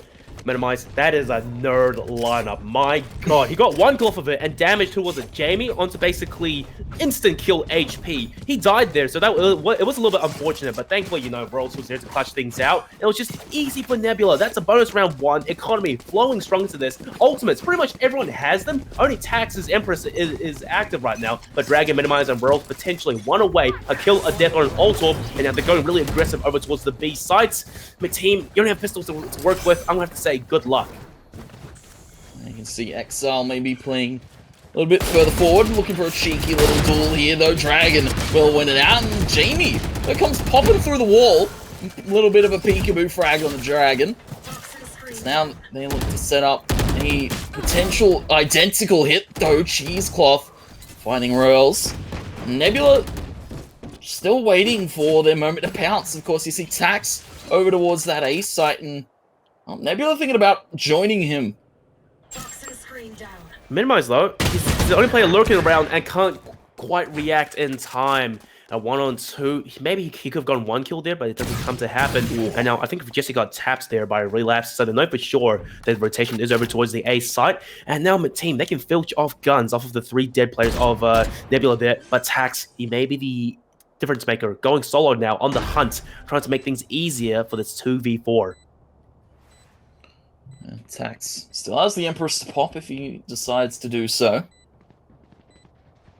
Minimize, that is a nerd lineup. My god, he got 1 kill off of it and damaged, who was it, Jamie, onto basically instant kill HP. He died there, so that it was a little bit unfortunate, but thankfully, you know, Rolls was there to clutch things out. It was just easy for Nebula. That's a bonus round 1. Economy flowing strong into this. Ultimates, pretty much everyone has them. Only Tax's Empress is active right now, but Dragon, Minimize, and World potentially 1 away. A kill, a death on an Altor, and now they're going really aggressive over towards the B sites. Mcteam, you don't have pistols to work with. I'm gonna have to say good luck. You can see Exile maybe playing a little bit further forward, looking for a cheeky little duel here, though. Dragon will win it out, and Jamie comes popping through the wall. A little bit of a peekaboo frag on the Dragon. So now they look to set up a potential identical hit, though. Cheesecloth finding Royals. Nebula still waiting for their moment to pounce. Of course, you see Tax over towards that A site, and Nebula thinking about joining him. Minimize, though, he's the only player lurking around and can't quite react in time. A 1-on-2, maybe he could have gone 1 kill there, but it doesn't come to happen. And now I think Jesse got tapped there by Relapse, so they know for sure that rotation is over towards the A site. And now Mcteam, they can filch off guns off of the 3 dead players of Nebula there, but Tax, he may be the difference maker, going solo now on the hunt, trying to make things easier for this 2v4. Tax still has the Empress to pop if he decides to do so.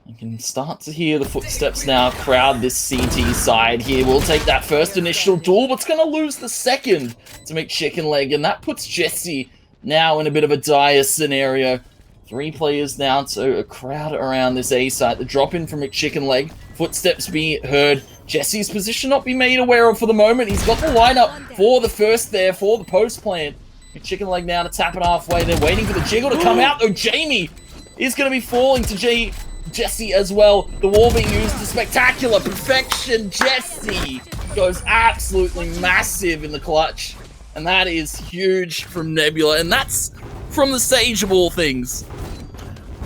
You can start to hear the footsteps now crowd this CT side here. We'll take that first initial duel, but it's going to lose the second to make Chicken Leg, and that puts Jesse now in a bit of a dire scenario. 3 players now to a crowd around this A site. The drop in from McChicken Leg. Footsteps be heard. Jesse's position not be made aware of for the moment. He's got the lineup for the first there for the post plant. Chicken Leg now to tap it halfway. They're waiting for the jiggle to come out, though. Jamie is going to be falling to Jesse as well. The wall being used to spectacular perfection. Jesse goes absolutely massive in the clutch. And that is huge from Nebula. And that's from the stage of all things.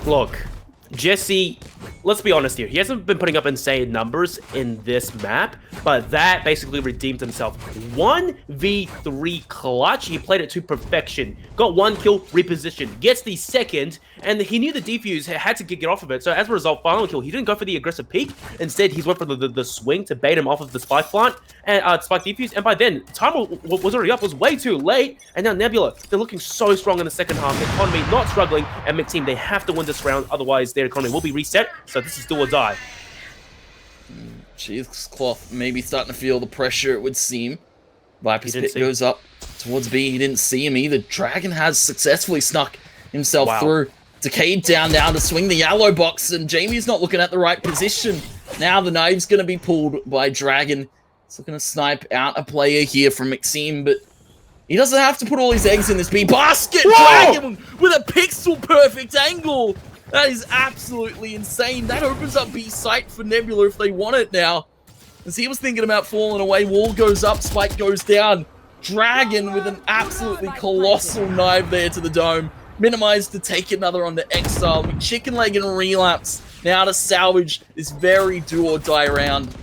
Look, Jesse, let's be honest here. He hasn't been putting up insane numbers in this map, but that basically redeemed himself. 1v3 clutch. He played it to perfection. Got one kill, repositioned. Gets the second, and he knew the defuse had to get off of it. So as a result, final kill. He didn't go for the aggressive peek. Instead, he went for the swing to bait him off of the spike plant and spike defuse. And by then, time was already up. It was way too late. And now Nebula, they're looking so strong in the second half. Economy not struggling, and Mcteam, they have to win this round. Otherwise, their economy will be reset. So this is do or die. Cheesecloth maybe starting to feel the pressure, it would seem. Viper's Pit goes up towards B. He didn't see him either. Dragon has successfully snuck himself through. Decayed down now to swing the yellow box, and Jamie's not looking at the right position. Now the knive's going to be pulled by Dragon. He's looking to snipe out a player here from Mcteam, but he doesn't have to put all his eggs in this B basket. Whoa! Dragon with a pixel-perfect angle. That is absolutely insane. That opens up B site for Nebula if they want it now. As he was thinking about falling away, wall goes up, spike goes down. Dragon with an absolutely colossal knife there to the dome. Minimized to take another on the Exile. Chicken leg and relapse now to salvage this very do or die round.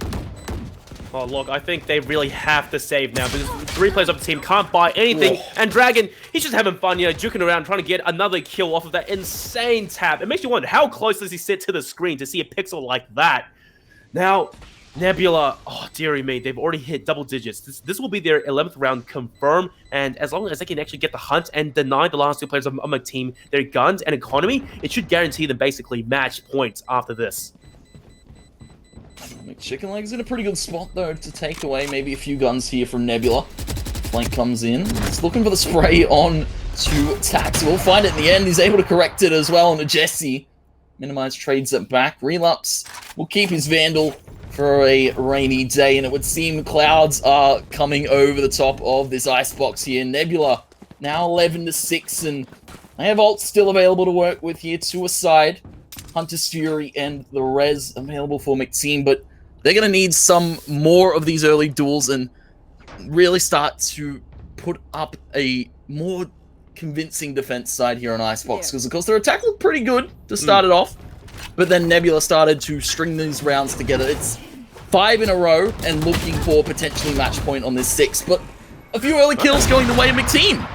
Oh, look, I think they really have to save now because 3 players of the team can't buy anything. And Dragon, he's just having fun, you know, juking around, trying to get another kill off of that insane tap. It makes you wonder, how close does he sit to the screen to see a pixel like that? Now, Nebula, oh, dearie me, they've already hit double digits. This will be their 11th round confirmed, and as long as they can actually get the hunt and deny the last 2 players of Mcteam their guns and economy, it should guarantee them basically match points after this. Chicken Leg's in a pretty good spot, though, to take away maybe a few guns here from Nebula. Flank comes in. He's looking for the spray on to Tax. We'll find it in the end. He's able to correct it as well onto Jesse. Minimize trades it back. Relapse will keep his Vandal for a rainy day, and it would seem clouds are coming over the top of this icebox here. Nebula now 11-6, and they have ults still available to work with here. 2 aside. Hunter's Fury and the Res available for Mcteam, but they're going to need some more of these early duels and really start to put up a more convincing defense side here on Icebox, because of course their attack looked pretty good to start it off, but then Nebula started to string these rounds together. It's 5 in a row and looking for potentially match point on this 6, but a few early kills going the way of Mcteam.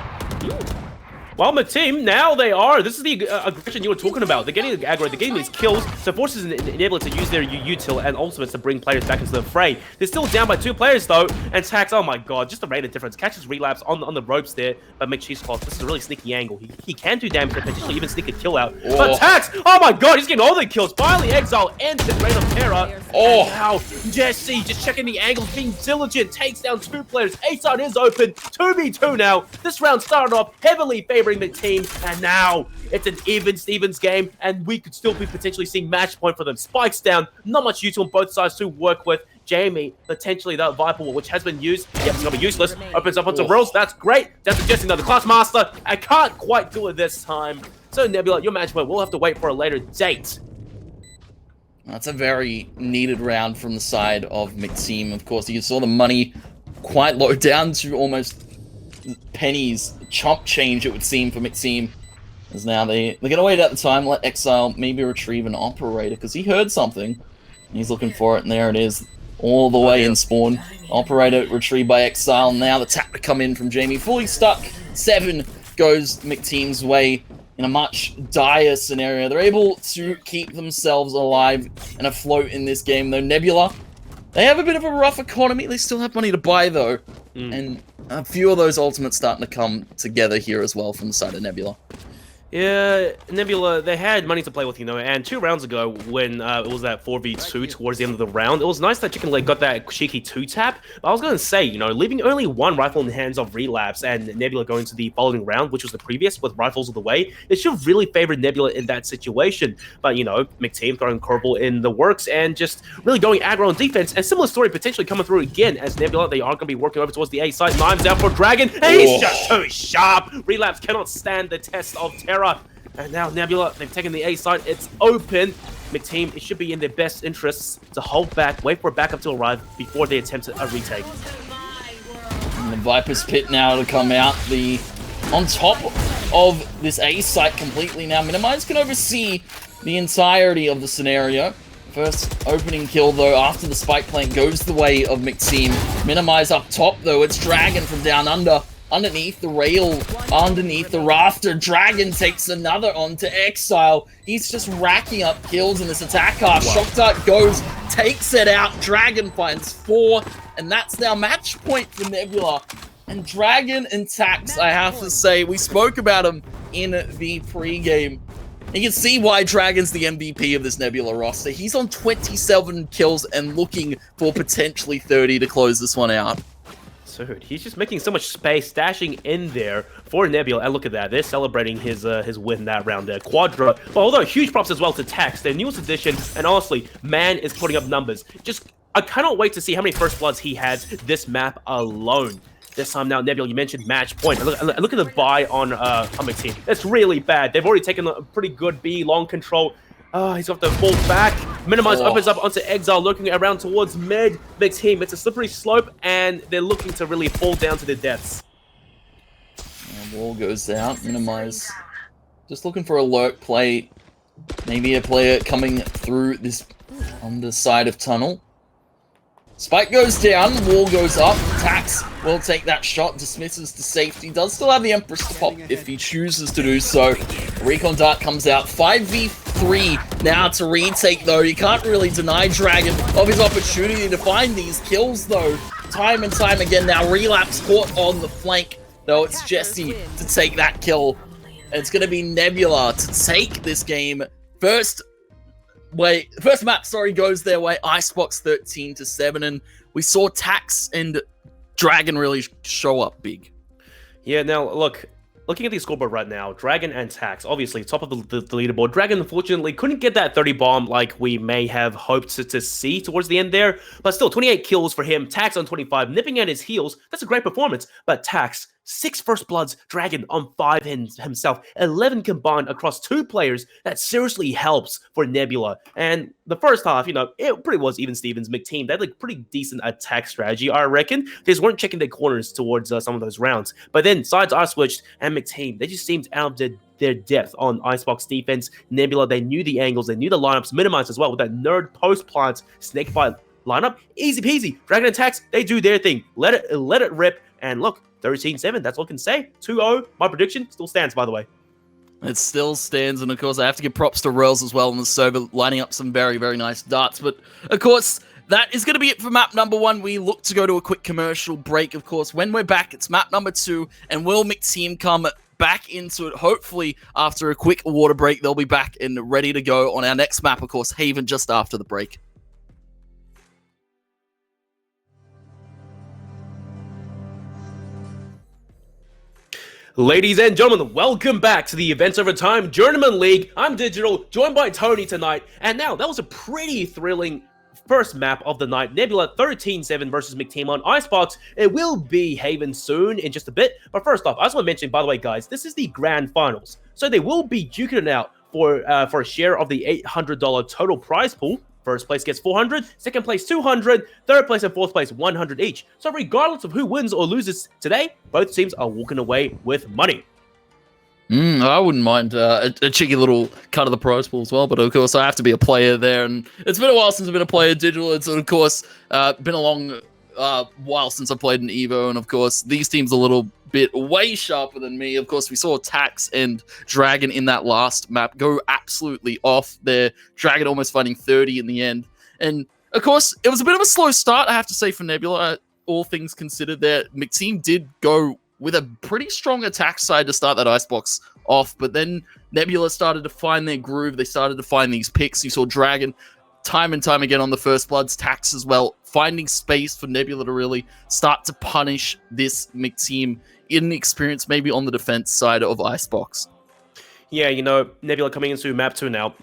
Well, Mcteam, now they are. This is the aggression you were talking about. They're getting aggro, they're getting these kills, so forces Nebula to use their util and ultimates to bring players back into the fray. They're still down by 2 players, though, and Tax, oh my god, just the rate of difference. Catches relapse on the ropes there, but Cheesecloth, this is a really sneaky angle. He can do damage, potentially even sneak a kill out. Oh. But Tax, oh my god, he's getting all the kills. Finally, Exile ends the Reign of Terror. Oh, wow. Jesse just checking the angles, being diligent, takes down 2 players. A-side is open, 2v2 now. This round started off heavily favoring Mcteam, and now it's an even-Stevens game, and we could still be potentially seeing match point for them. Spikes down, not much use on both sides to work with. Jamie, potentially that Viper, which has been used. Yep, it's gonna be useless. Opens up onto Rolls, that's great. That's suggesting that the Class Master, I can't quite do it this time. So Nebula, your match point, we'll have to wait for a later date. That's a very needed round from the side of Mcteam. Of course, you saw the money quite low, down to almost pennies, chump change it would seem for Mcteam. As now they're gonna wait out the time, let Exile maybe retrieve an operator, because he heard something. He's looking for it, and there it is, all the way in spawn. Operator retrieved by Exile. Now the tap to come in from Jamie, fully stuck. 7 goes Mcteam's way in a much dire scenario. They're able to keep themselves alive and afloat in this game, though. Nebula, they have a bit of a rough economy. They still have money to buy, though. And a few of those ultimates starting to come together here as well from the side of Nebula. Yeah, Nebula, they had money to play with, you know, and 2 rounds ago when it was that 4v2 towards the end of the round, it was nice that Chicken Leg got that cheeky 2-tap, but I was going to say, you know, leaving only 1 rifle in the hands of Relapse and Nebula going to the following round, which was the previous with rifles of the way, it should have really favored Nebula in that situation, but, you know, Mcteam throwing curveball in the works and just really going aggro on defense, and similar story potentially coming through again as Nebula, they are going to be working over towards the A side, knives down for Dragon, and he's just too sharp! Relapse cannot stand the test of terror. And now Nebula, they've taken the A side. It's open. Mcteam, it should be in their best interests to hold back, wait for a backup to arrive before they attempt a retake. And the Viper's Pit now to come out. On top of this A site completely now. Minimize can oversee the entirety of the scenario. First opening kill, though, after the spike plant goes the way of Mcteam. Minimize up top, though. It's Dragon from down under. Underneath the rail, underneath the rafter. Dragon takes another on to Exile. He's just racking up kills in this attack half. Wow. Shock Dart goes, takes it out. Dragon finds 4, and that's now match point for Nebula. And Dragon and Tax, I have to say, we spoke about him in the pre-game. You can see why Dragon's the MVP of this Nebula roster. He's on 27 kills and looking for potentially 30 to close this one out. Dude, he's just making so much space, stashing in there for Nebula. And look at that, they're celebrating his win that round there. Quadra, well, although huge props as well to Tax, their newest addition, and honestly, man is putting up numbers. I cannot wait to see how many first bloods he has this map alone. This time now, Nebula, you mentioned match point. Look at the buy on Mcteam. That's really bad. They've already taken a pretty good B, long control. He's got to fall back. Minimize opens up onto Exile, looking around towards mid. Mcteam, it's a slippery slope, and they're looking to really fall down to their deaths. Wall goes out. Minimize. Just looking for a lurk play. Maybe a player coming through this underside of tunnel. Spike goes down, wall goes up. Tax will take that shot, dismisses to safety. Does still have the Empress to pop if he chooses to do so. Recon Dart comes out. 5v3 now to retake, though. You can't really deny Dragon of his opportunity to find these kills, though. Time and time again now. Relapse caught on the flank, though. It's Jesse to take that kill. And it's going to be Nebula to take this game. First map, goes their way. Icebox 13-7, and we saw Tax and Dragon really show up big. Yeah, now looking at the scoreboard right now, Dragon and Tax, obviously top of the leaderboard. Dragon, unfortunately, couldn't get that 30 bomb like we may have hoped to see towards the end there, but still, 28 kills for him. Tax on 25, nipping at his heels. That's a great performance, but Tax, 6 first bloods, Dragon on 5 himself, 11 combined across 2 players. That seriously helps for Nebula. And the first half, it pretty was even Stevens. Mcteam, they had like pretty decent attack strategy, I reckon. They just weren't checking their corners towards some of those rounds. But then sides are switched, and Mcteam, they just seemed out of their depth on Icebox defense. Nebula, they knew the angles, they knew the lineups, minimized as well with that nerd post plant snake bite lineup. Easy peasy. Dragon and Tax, they do their thing. Let it rip, and look, 13-7, that's all I can say. 2-0, my prediction still stands, by the way. It still stands, and of course, I have to give props to Rels as well on the server, lining up some very, very nice darts. But, of course, that is going to be it for map number 1. We look to go to a quick commercial break, of course. When we're back, it's map number 2, and will Mcteam come back into it? Hopefully, after a quick water break, they'll be back and ready to go on our next map, of course, Haven, just after the break. Ladies and gentlemen, welcome back to the Events Over Time Journeyman League. I'm Digital, joined by Tony tonight. And now, that was a pretty thrilling first map of the night. Nebula 13-7 versus Mcteam on Icebox. It will be Haven soon in just a bit. But first off, I just want to mention, by the way, guys, this is the grand finals. So they will be duking it out for a share of the $800 total prize pool. First place gets 400, second place 200, third place and fourth place 100 each. So regardless of who wins or loses today, both teams are walking away with money. I wouldn't mind a cheeky little cut of the prize pool as well, but of course I have to be a player there, and it's been a while since I've been a player Digital. It's of course been a long while since I played an Evo, and of course these teams a little bit way sharper than me. Of course, we saw Tax and Dragon in that last map go absolutely off there. Dragon almost finding 30 in the end. And of course, it was a bit of a slow start, I have to say, for Nebula, all things considered there. Mcteam did go with a pretty strong attack side to start that Icebox off, but then Nebula started to find their groove. They started to find these picks. You saw Dragon time and time again on the first bloods, Tax as well, finding space for Nebula to really start to punish this Mcteam inexperience, maybe on the defense side of Icebox. Yeah, Nebula coming into map 2 now.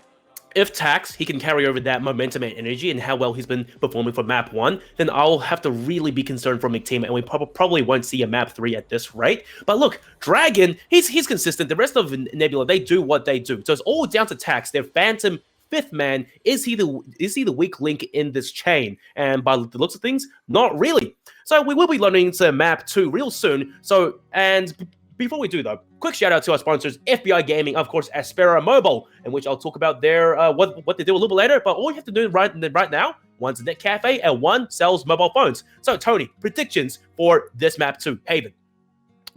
if Tax, he can carry over that momentum and energy and how well he's been performing for map 1, then I'll have to really be concerned for Mcteam, and we probably won't see a map 3 at this rate. But look, Dragon, he's consistent. The rest of Nebula, they do what they do. So it's all down to Tax, their phantom 5th man. Is he the weak link in this chain? And by the looks of things, not really. So we will be learning to map 2 real soon. So, and before we do though, quick shout out to our sponsors, FBI Gaming, of course, Aspera Mobile, in which I'll talk about their what they do a little bit later. But all you have to do right now, one's a net cafe and one sells mobile phones. So Tony, predictions for this map 2, Haven.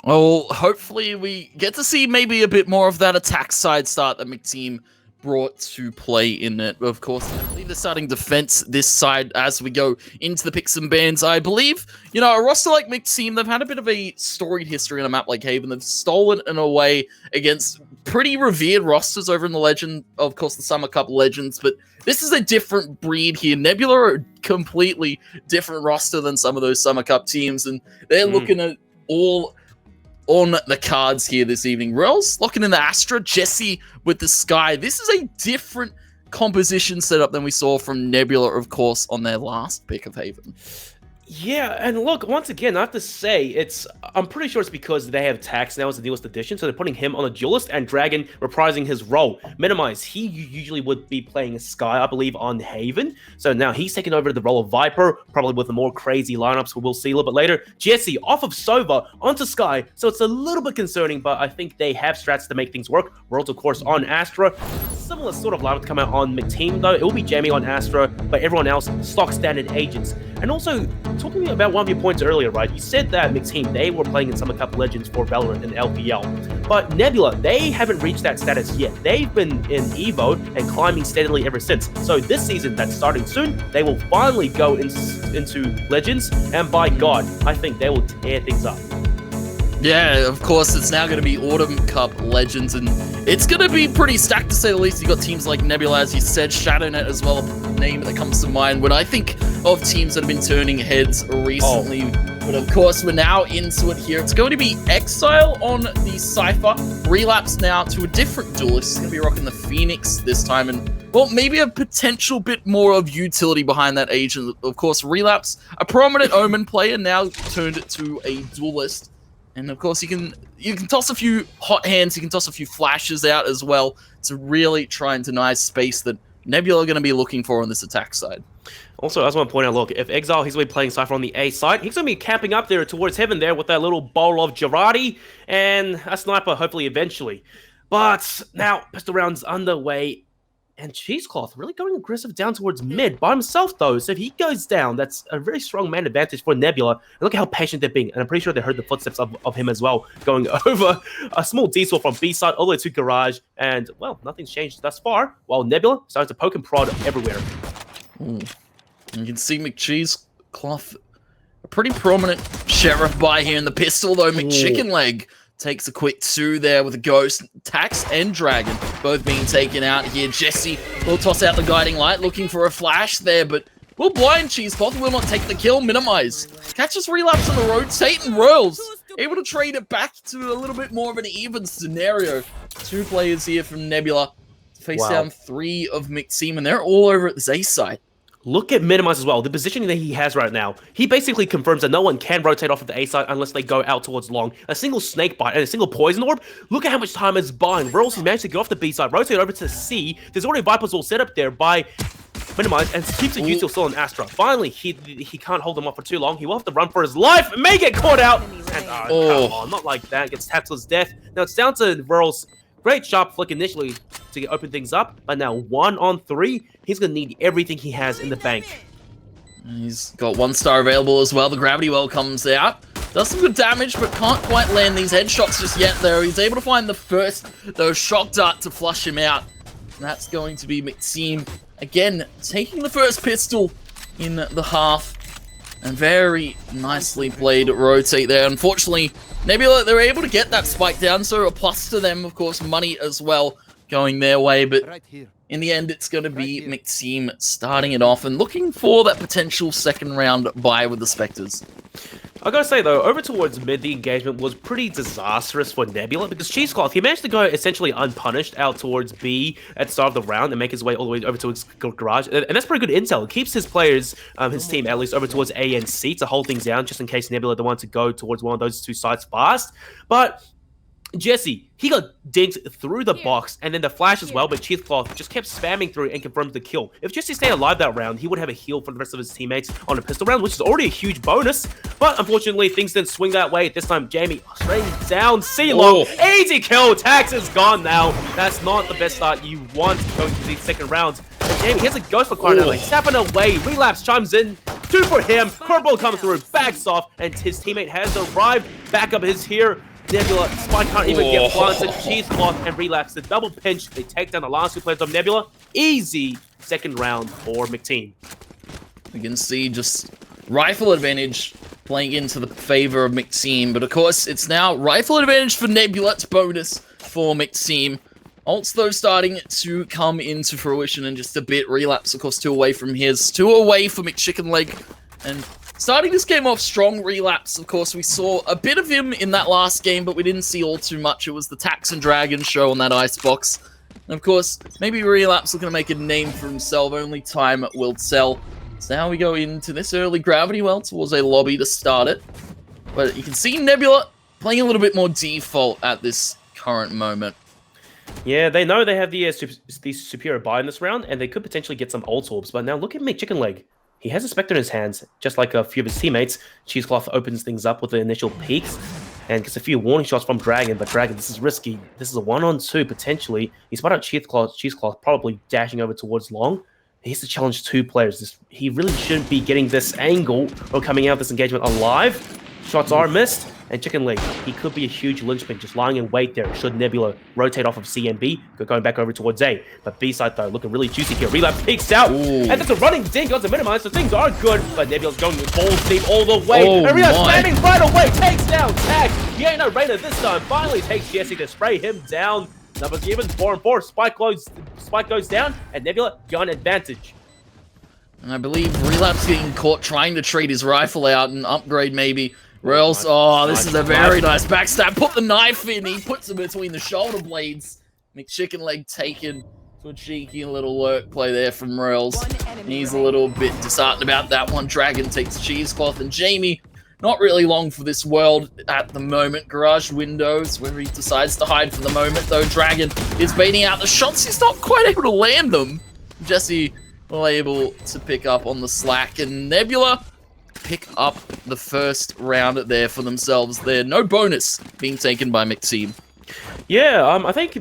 Well, hopefully we get to see maybe a bit more of that attack side start that Mcteam brought to play in it. Of course, I believe they're starting defense this side as we go into the picks and bans. I believe, you know, a roster like Mcteam, they've had a bit of a storied history on a map like Haven. They've stolen in a way against pretty revered rosters over in the Legend, of course, the Summer Cup Legends, but this is a different breed here. Nebula are a completely different roster than some of those Summer Cup teams, and they're looking at all on the cards here this evening. Rel's locking in the Astra, Jesse with the Sky. This is a different composition setup than we saw from Nebula, of course, on their last pick of Haven. Yeah, and look, once again, I have to say, I'm pretty sure it's because they have Tax now as the newest addition, so they're putting him on a duelist, and Dragon reprising his role. Minimize, he usually would be playing Sky, I believe, on Haven, so now he's taking over the role of Viper, probably with the more crazy lineups we'll see a little bit later. Jesse, off of Sova, onto Sky, so it's a little bit concerning, but I think they have strats to make things work. Worlds, of course, on Astra. Similar sort of lineup to come out on Mcteam, though. It will be Jamie on Astra, but everyone else, stock standard agents. And also, talking about one of your points earlier, right? You said that Mcteam, they were playing in Summer Cup Legends for Valorant and LPL. But Nebula, they haven't reached that status yet. They've been in EVO and climbing steadily ever since. So this season that's starting soon, they will finally go into Legends. And by God, I think they will tear things up. Yeah, of course, it's now going to be Autumn Cup Legends, and it's going to be pretty stacked to say the least. You've got teams like Nebula, as you said, ShadowNet as well, a name that comes to mind when I think of teams that have been turning heads recently. But of course, we're now into it here. It's going to be Exile on the Cypher, Relapse now to a different duelist. He's going to be rocking the Phoenix this time, and well, maybe a potential bit more of utility behind that agent. Of course, Relapse, a prominent Omen player, now turned to a duelist. And of course, you can toss a few hot hands, you can toss a few flashes out as well to really try and deny space that Nebula are going to be looking for on this attack side. Also, I just want to point out, look, if Exile, he's going to be playing Cypher on the A side, he's going to be camping up there towards Heaven there with that little bowl of Girardi and a sniper, hopefully, eventually. But now, pistol rounds underway, and Cheesecloth really going aggressive down towards mid by himself, though. So if he goes down, that's a very strong man advantage for Nebula. And look at how patient they're being. And I'm pretty sure they heard the footsteps of him as well, going over a small diesel from B side all the way to Garage. And, well, nothing's changed thus far, while Nebula starts to poke and prod everywhere. Ooh. You can see McCheesecloth, a pretty prominent sheriff by here in the pistol, though. McChickenleg takes a quick 2 there with a Ghost. Tax and Dragon both being taken out here. Jesse will toss out the Guiding Light, looking for a flash there, but will blind Cheesecloth, will not take the kill. Minimize. Catches Relapse on the rotate, and Royals able to trade it back to a little bit more of an even scenario. 2 players here from Nebula to face down 3 of Mcteam, and they're all over at this A side. Look at Minimize as well. The positioning that he has right now, he basically confirms that no one can rotate off of the A side unless they go out towards long. A single snake bite and a single poison orb. Look at how much time it's buying. Rolls, he's managed to get off the B side, rotate over to C. There's already Vipers all set up there by Minimize, and keeps the util still on Astra. Finally, he can't hold him off for too long. He will have to run for his life. May get caught out. And come on, not like that. Gets tapped to his death. Now it's down to Rolls. Great sharp flick initially to open things up, but now 1-on-3, he's going to need everything he has in the bank. He's got 1 star available as well. The Gravity Well comes out. Does some good damage, but can't quite land these headshots just yet, though. He's able to find the first, though, shock dart to flush him out. And that's going to be Mcteam, again, taking the first pistol in the half. And very nicely played rotate there. Unfortunately, Nebula, they're able to get that spike down, so a plus to them, of course, money as well. going their way, but in the end, it's going to be Mcteam starting it off and looking for that potential second round bye with the Spectres. I gotta say though, over towards mid, the engagement was pretty disastrous for Nebula because Cheesecloth, he managed to go essentially unpunished out towards B at the start of the round and make his way all the way over to his garage, and that's pretty good intel. It keeps his players, his team at least over towards A and C to hold things down just in case Nebula don't want to go towards one of those two sites fast. But Jesse, he got dinked through the box, and then the flash as well, but Cheesecloth just kept spamming through and confirmed the kill. If Jesse stayed alive that round, he would have a heal for the rest of his teammates on a pistol round, which is already a huge bonus, but unfortunately, things didn't swing that way. This time, Jamie straight down, C-Long, easy kill, Tax is gone now. That's not the best start you want going to these second rounds. But Jamie, he has a ghost for crying out loud. He's tapping away, Relapse chimes in, 2 for him, curveball comes through, backs off, and his teammate has arrived. Backup is here. Nebula, Spike can't even get planted. Cheesecloth and Relapse, the double pinch. They take down the last 2 players of Nebula. Easy second round for Mcteam. We can see just rifle advantage playing into the favor of Mcteam, but of course, it's now rifle advantage for Nebula. It's bonus for Mcteam. Ults, though, starting to come into fruition in just a bit. Relapse, of course, 2 away from his. 2 away for McChickenleg. And starting this game off strong, Relapse, of course, we saw a bit of him in that last game, but we didn't see all too much. It was the Tax and Dragon show on that icebox. And of course, maybe Relapse looking to make a name for himself. Only time will tell. So now we go into this early gravity well towards a lobby to start it. But you can see Nebula playing a little bit more default at this current moment. Yeah, they know they have the superior buy in this round, and they could potentially get some ult orbs. But now look at McChickenleg. He has a Spectre in his hands, just like a few of his teammates. Cheesecloth opens things up with the initial peeks and gets a few warning shots from Dragon, but Dragon, this is risky. This is a 1-on-2 potentially. He spotted out Cheesecloth probably dashing over towards long. He has to challenge 2 players. He really shouldn't be getting this angle or coming out of this engagement alive. Shots are missed, and Chicken Leg, he could be a huge linchpin just lying in wait there should Nebula rotate off of C and B, going back over towards A. But B side though, looking really juicy here. Relapse peeks out, and that's a running dink on to minimize, so things are good, but Nebula's going balls deep all the way, and Relapse spamming right away, takes down Tag. He ain't no Rainer this time, finally takes Jesse to spray him down. Numbers even, 4 and 4, Spike goes down, and Nebula got advantage. And I believe Relapse getting caught trying to trade his rifle out and upgrade maybe. Rails, oh, this is a very nice backstab. Put the knife in, he puts it between the shoulder blades. McChickenleg taken to a cheeky little lurk play there from Rails. He's a little bit disheartened about that one. Dragon takes Cheesecloth, and Jamie, not really long for this world at the moment. Garage windows, where he decides to hide for the moment, though. Dragon is baiting out the shots. He's not quite able to land them. Jesse will able to pick up on the slack, and Nebula pick up the first round there for themselves. There, no bonus being taken by Mcteam. Yeah, I think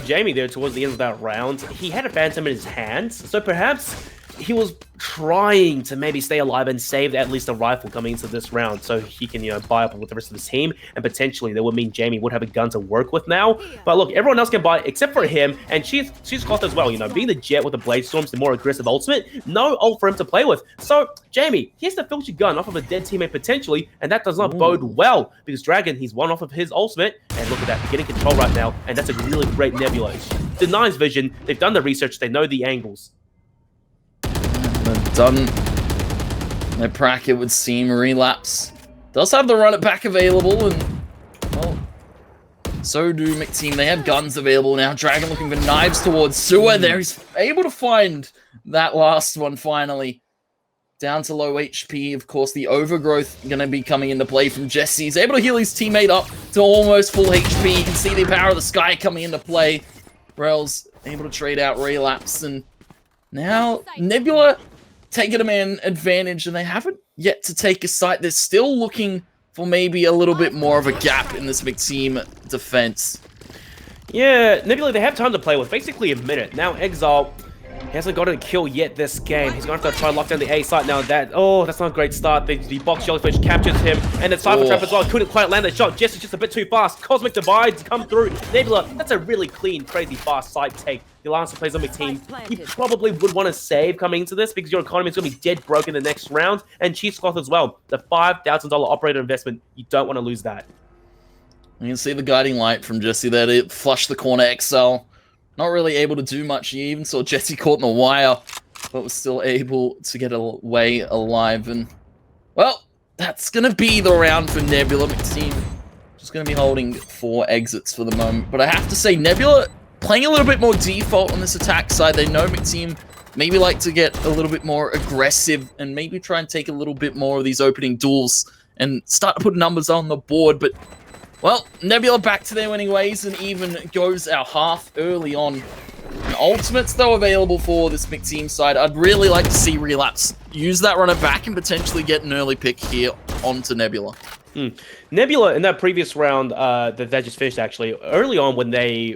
Jamie there towards the end of that round, he had a Phantom in his hands, so perhaps he was trying to maybe stay alive and save at least a rifle coming into this round so he can, buy up with the rest of his team, and potentially that would mean Jamie would have a gun to work with now. But look, everyone else can buy except for him, and Cheesecloth as well, being the Jet with the Blade Storms, the more aggressive ultimate, no ult for him to play with. So Jamie, he has to filch a gun off of a dead teammate potentially, and that does not bode well, because Dragon, he's one off of his ultimate, and look at that, getting control right now, and that's a really great Nebula. Denies vision, they've done the research, they know the angles. Done their prac, it would seem. Relapse does have the run it back available, and well, so do Mcteam. They have guns available now. Dragon looking for knives towards Sewer there. He's able to find that last one finally. Down to low HP. Of course, the overgrowth going to be coming into play from Jesse. He's able to heal his teammate up to almost full HP. You can see the power of the sky coming into play. Rails able to trade out Relapse, and now Nebula taking a man advantage, and they haven't yet to take a site. They're still looking for maybe a little bit more of a gap in this Mcteam defense. Yeah, Nebula, they have time to play with, basically a minute. Now Exile, he hasn't gotten a kill yet this game. He's going to have to try to lock down the A site now. That's not a great start. The box jellyfish captures him, and the Cypher Trap as well. Couldn't quite land the shot. Jesse's just a bit too fast. Cosmic Divides come through. Nebula, that's a really clean, crazy fast side take. The last plays on Mcteam, you probably would want to save coming into this because your economy is going to be dead broke in the next round. And Cheesecloth as well. The $5,000 operator investment, you don't want to lose that. You can see the guiding light from Jesse there to flush the corner XL. not really able to do much. You even saw Jesse caught in the wire, but was still able to get away alive. And, well, that's going to be the round for Nebula. Mcteam just going to be holding 4 exits for the moment. But I have to say, Nebula playing a little bit more default on this attack side. They know Mcteam maybe like to get a little bit more aggressive and maybe try and take a little bit more of these opening duels and start to put numbers on the board. But, well, Nebula back to their winning ways and even goes our half early on. And ultimates, though, available for this Mcteam side. I'd really like to see Relapse use that runner back and potentially get an early pick here onto Nebula. Nebula in that previous round that just finished, actually, early on when they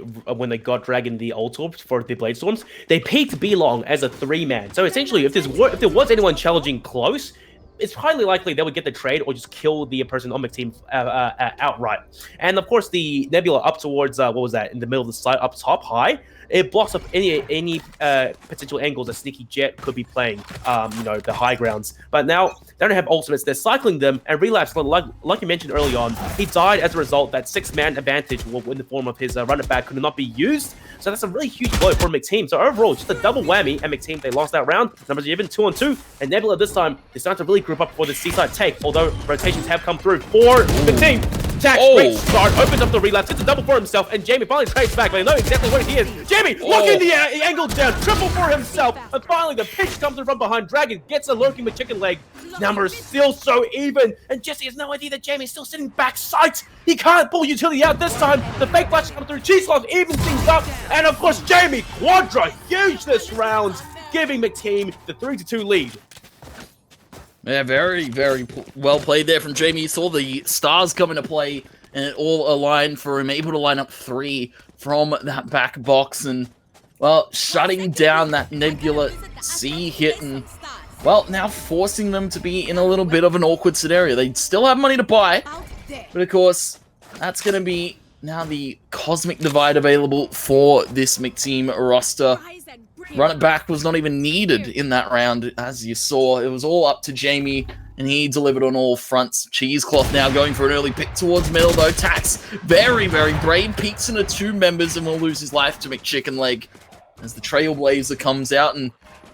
got Dragon the ult orb for the Blade Storms, they picked B-Long as a 3-man. So essentially, if there was anyone challenging close, it's highly likely they would get the trade or just kill the person on Mcteam outright. And of course, the Nebula up towards what was that, in the middle of the site, up top high, it blocks up any potential angles a Sneaky Jet could be playing, the high grounds. But now they don't have ultimates, they're cycling them, and Relapse, like you mentioned early on, he died as a result. That 6-man advantage in the form of his runner back could not be used. So that's a really huge blow for Mcteam. So overall, just a double whammy, and Mcteam, they lost that round. Numbers are even 2-on-2, and Nebula this time, they're starting to really group up for the seaside take, although rotations have come through for Mcteam. Tax, great start, opens up the Relapse, gets a double for himself, and Jamie finally trades back, but they know exactly what he is. Jamie, looking the angle down, triple for himself, and finally the pitch comes in from behind. Dragon gets a lurking with chicken leg. Numbers still so even, and Jesse has no idea that Jamie's still sitting back sight. He can't pull utility out this time. The fake flash comes through, Cheesecloth evens things up, and of course Jamie, quadra, huge this round, giving Mcteam the 3-2 lead. Yeah, very, very well played there from Jamie. You saw the stars come into play, and it all aligned for him, able to line up 3 from that back box, and, well, shutting down that Nebula C hit, and, well, now forcing them to be in a little bit of an awkward scenario. They still have money to buy, but of course, that's going to be now the Cosmic Divide available for this Mcteam roster. Run it back was not even needed in that round, as you saw. It was all up to Jamie, and he delivered on all fronts. Cheesecloth now going for an early pick towards middle, though. Tax, very, very brave. Peeks into 2 members and will lose his life to McChicken Leg as the Trailblazer comes out, and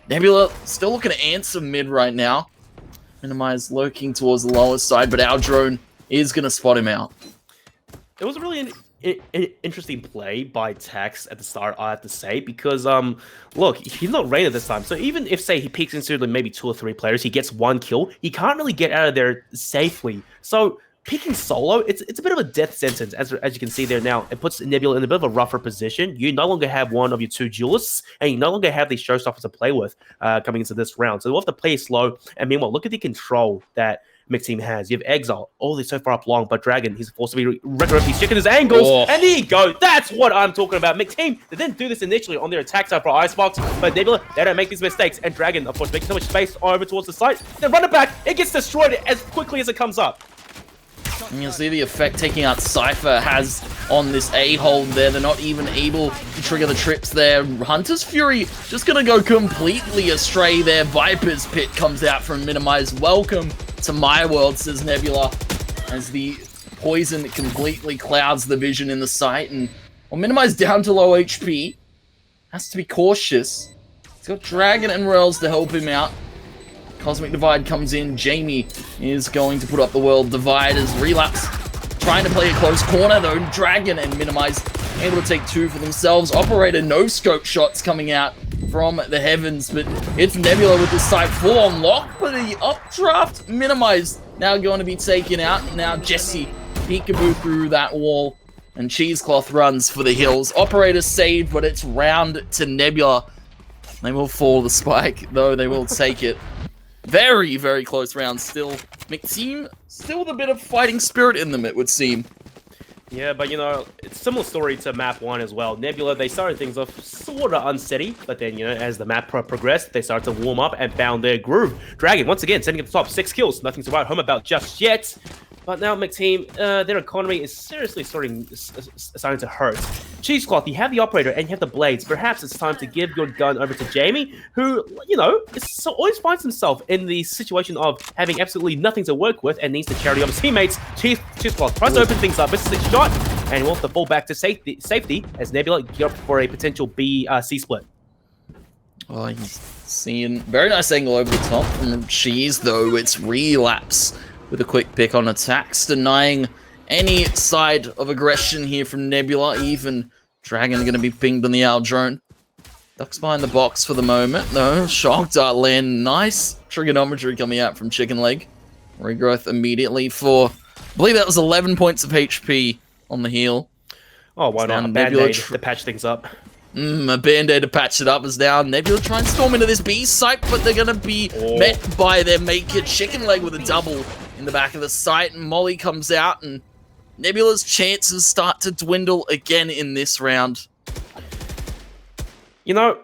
Nebula still looking to answer mid right now. Minimize lurking towards the lower side, but our drone is going to spot him out. It was really an interesting play by Tax at the start, I have to say, because look, he's not Reyna this time, so even if, say, he peeks into maybe 2 or 3 players, he gets 1 kill, he can't really get out of there safely. So picking solo, it's a bit of a death sentence, as you can see there now. It puts Nebula in a bit of a rougher position. You no longer have one of your 2 duelists, and you no longer have these showstoppers to play with coming into this round. So we'll have to play slow, and meanwhile, look at the control that Mcteam has. You have Exile. Oh, they're so far up long, but Dragon, he's forced to be reckless. He's checking his angles, and there you go. That's what I'm talking about. Mcteam, they didn't do this initially on their attack side for Icebox, but Nebula, they don't make these mistakes. And Dragon, of course, making so much space over towards the site. Then run it back. It gets destroyed as quickly as it comes up. And you'll see the effect taking out Cypher has on this A-hole there. They're not even able to trigger the trips there. Hunter's Fury just going to go completely astray there. Viper's Pit comes out from Minimize. Welcome to my world, says Nebula, as the poison completely clouds the vision in the site. And well, Minimize down to low HP. Has to be cautious. He's got Dragon and Rails to help him out. Cosmic Divide comes in. Jamie is going to put up the World Divide as Relapse trying to play a close corner, though. Dragon and Minimize able to take 2 for themselves. Operator no-scope shots coming out from the heavens, but it's Nebula with this site full on lock, but the updraft Minimize now going to be taken out. Now Jesse peekaboo through that wall, and Cheesecloth runs for the hills. Operator saved, but it's round to Nebula. They will fall the spike, though they will take it. Very, very close round still. Mcteam still with a bit of fighting spirit in them, it would seem. Yeah, but it's a similar story to map 1 as well. Nebula, they started things off sort of unsteady, but then, as the map progressed, they started to warm up and found their groove. Dragon, once again, sending at the top, 6 kills. Nothing to write home about just yet. But now Mcteam, their economy is seriously starting to hurt. Cheesecloth, you have the operator and you have the blades. Perhaps it's time to give your gun over to Jamie, who, always finds himself in the situation of having absolutely nothing to work with and needs the charity of his teammates. Cheesecloth tries to open things up. Misses a shot. and wants to fall back to safety as Nebula gear up for a potential C split. Oh, he's seeing very nice angle over the top from Cheese, though. It's relapse with a quick pick on attacks, denying any side of aggression here from Nebula. Even Dragon going to be pinged on the owl drone. Ducks behind the box for the moment, though. Shock dart land. Nice trigonometry coming out from Chicken Leg. Regrowth immediately for, I believe that was 11 points of HP on the heal. Oh, why not? A Band-Aid to patch things up. A Band-Aid to patch it up is down. Nebula try and storm into this B site, but they're going to be met by their maker Chicken Leg with a double in the back of the site. And Molly comes out, and Nebula's chances start to dwindle again in this round. You know,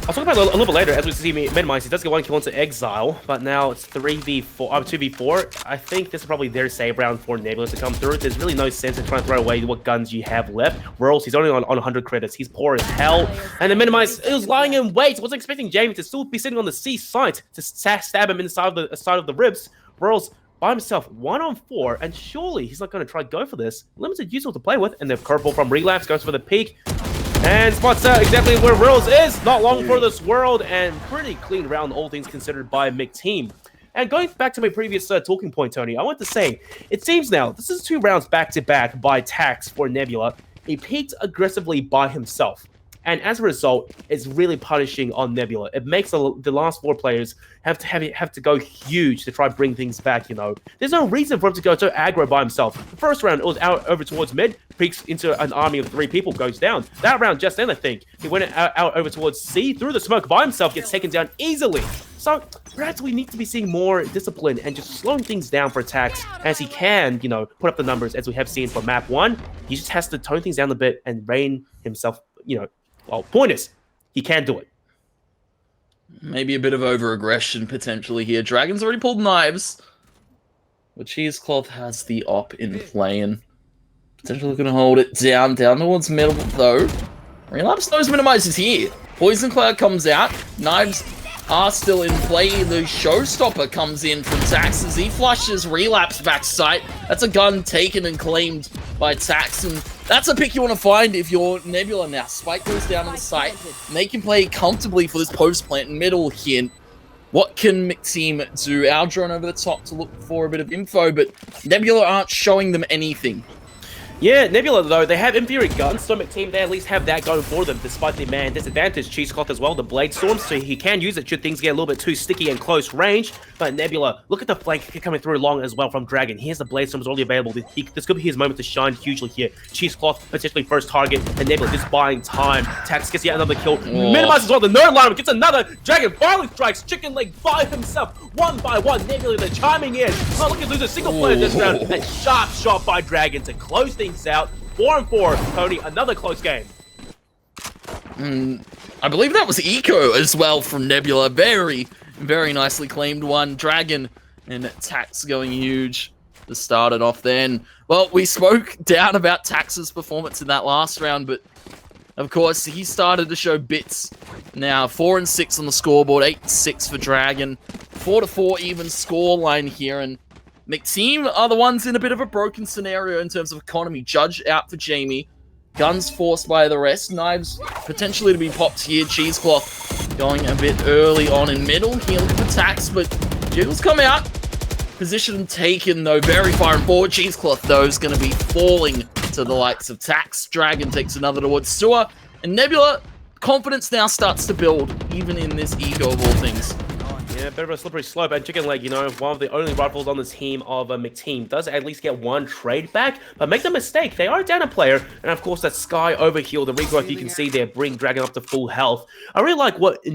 I'll talk about it a little bit later as we see Minimize. He does get 1 kill into Exile, but now it's 2v4. I think this is probably their save round for Nebula to come through. There's really no sense in trying to throw away what guns you have left. Worlds, he's only on 100 credits. He's poor as hell. And the Minimize, it was lying in wait. Wasn't expecting Jamie to still be sitting on the C site to stab him inside of the ribs. Worlds by himself, 1-on-4, and surely he's not going to try to go for this. Limited useful to play with, and the curveball from Relapse goes for the peak. And spots out exactly where Rose is. Not long for this world, and pretty clean round, all things considered, by Mcteam. And going back to my previous talking point, Tony, I want to say, it seems now, this is 2 rounds back-to-back by Tax for Nebula. He peaked aggressively by himself. And as a result, it's really punishing on Nebula. It makes the last 4 players have to go huge to try to bring things back, you know. There's no reason for him to go so aggro by himself. The first round, it was out over towards mid, peeks into an army of 3 people, goes down. That round just then, I think, he went out over towards C, through the smoke by himself, gets taken down easily. So perhaps we need to be seeing more discipline and just slowing things down for Tax as he can, you know, put up the numbers as we have seen for map 1. He just has to tone things down a bit and rein himself, you know. Well, point is, he can do it. Maybe a bit of over-aggression potentially here. Dragon's already pulled knives, but Cheesecloth has the op in play and potentially looking to hold it down towards middle, though. Relapse knows Minimizes here. Poison Cloud comes out. Knives are still in play. The Showstopper comes in from Tax as he flushes Relapse back sight. That's a gun taken and claimed by Tax, and that's a pick you want to find if you're Nebula now. Spike goes down on the site, and they can play comfortably for this post-plant middle here. What can Mcteam do? Our drone over the top to look for a bit of info, but Nebula aren't showing them anything. Yeah, Nebula, though, they have inferior guns, so Mcteam, they at least have that going for them, despite the man disadvantage. Cheesecloth as well, the Blade Storm, so he can use it should things get a little bit too sticky and close range. But Nebula, look at the flank coming through long as well from Dragon. Here's the Blade Storm is already available. This could be his moment to shine hugely here. Cheesecloth, potentially first target, and Nebula just buying time. Tax gets yet another kill. Minimizes well, the nerd line gets another. Dragon finally strikes Chicken Leg by himself, 1 by 1. Nebula, they're chiming in. Not looking to lose a single player this round. A sharp shot by Dragon to close things out. 4-4, Tony, another close game. I believe that was Eco as well from Nebula. Very, very nicely claimed one. Dragon and Tax going huge to start it off then. Well, we spoke down about Tax's performance in that last round, but of course, he started to show bits. Now, 4-6 on the scoreboard, 8-6 for Dragon. 4-4 even scoreline here, and Mcteam are the ones in a bit of a broken scenario in terms of economy. Judge out for Jamie. Guns forced by the rest. Knives potentially to be popped here. Cheesecloth going a bit early on in middle. Here looking for Tax, but Jiggles come out. Position taken, though, very far and forward. Cheesecloth, though, is going to be falling to the likes of Tax. Dragon takes another towards Sewer. And Nebula, confidence now starts to build, even in this ego of all things. Yeah, a bit of a slippery slope, and Chicken Leg, you know, one of the only rifles on the team of Mcteam, does at least get 1 trade back, but make no mistake, they are down a player, and of course that Sky overheal, the regrowth you can see there, bring Dragon up to full health. I really like what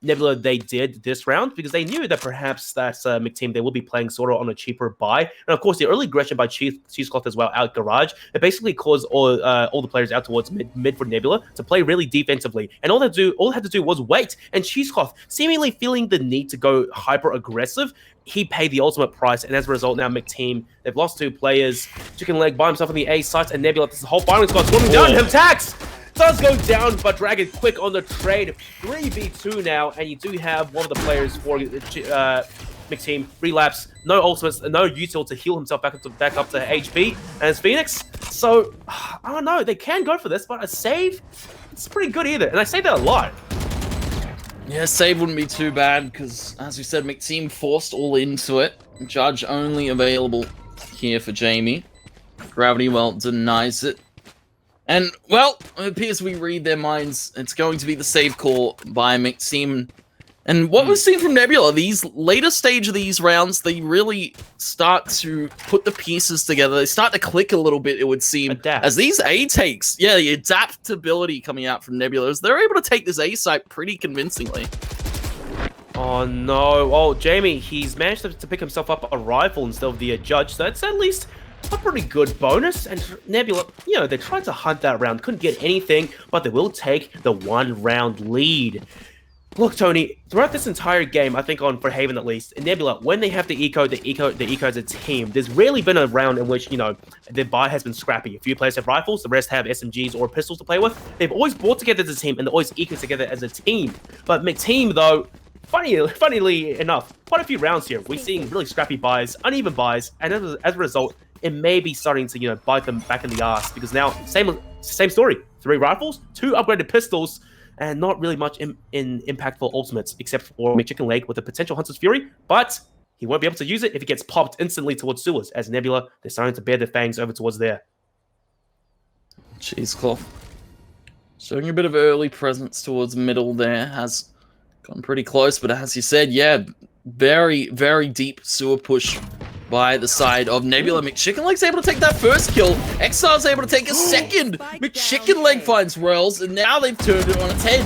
Nebula they did this round, because they knew that perhaps that's Mcteam, they will be playing sort of on a cheaper buy, and of course the early aggression by Cheesecloth as well out garage, it basically caused all the players out towards mid for Nebula to play really defensively, and all they had to do was wait, and Cheesecloth, seemingly feeling the need to go hyper aggressive, he paid the ultimate price, and as a result now Mcteam, they've lost 2 players. Chicken Leg by himself on the A site, and Nebula, this whole firing squad swarming down him. Tax does go down, but Dragon quick on the trade. 3v2 now, and you do have one of the players for Mcteam, relapse, no ultimates, no util to heal himself back up to HP, and it's Phoenix. So, I don't know, they can go for this, but a save, it's pretty good either, and I say that a lot. Yeah, save wouldn't be too bad, because, as we said, Mcteam forced all into it. Judge only available here for Jamie. Gravity Well denies it. And, well, it appears we read their minds. It's going to be the save call by Mcteam. And what we've seen from Nebula, these later stage of these rounds, they really start to put the pieces together. They start to click a little bit, it would seem. Adapt. As these A takes, yeah, the adaptability coming out from Nebula, is they're able to take this A site pretty convincingly. Oh no, well, Jamie, he's managed to pick himself up a rifle instead of the Judge, so that's at least a pretty good bonus. And Nebula, you know, they tried to hunt that round, couldn't get anything, but they will take the 1-round lead. Look, Tony, throughout this entire game, I think for Haven at least, in Nebula, when they have the eco as a team, there's rarely been a round in which, you know, the buy has been scrappy. A few players have rifles, the rest have SMGs or pistols to play with. They've always brought together as a team, and they always eco together as a team. But Mcteam, though, funnily enough, quite a few rounds here, we're seeing really scrappy buys, uneven buys, and as a result, it may be starting to, you know, bite them back in the ass, because now, same story. 3 rifles, 2 upgraded pistols, and not really much in impactful ultimates, except for McChicken Leg with a potential Hunter's Fury, but he won't be able to use it if he gets popped instantly towards sewers, as Nebula, they're starting to bear their fangs over towards there. Cheesecloth. Showing a bit of early presence towards middle there, has gone pretty close, but as you said, yeah, very, very deep sewer push by the side of Nebula. McChicken Leg's able to take that first kill. Exile's able to take a second. McChicken Leg finds Rails, and now they've turned it on its head.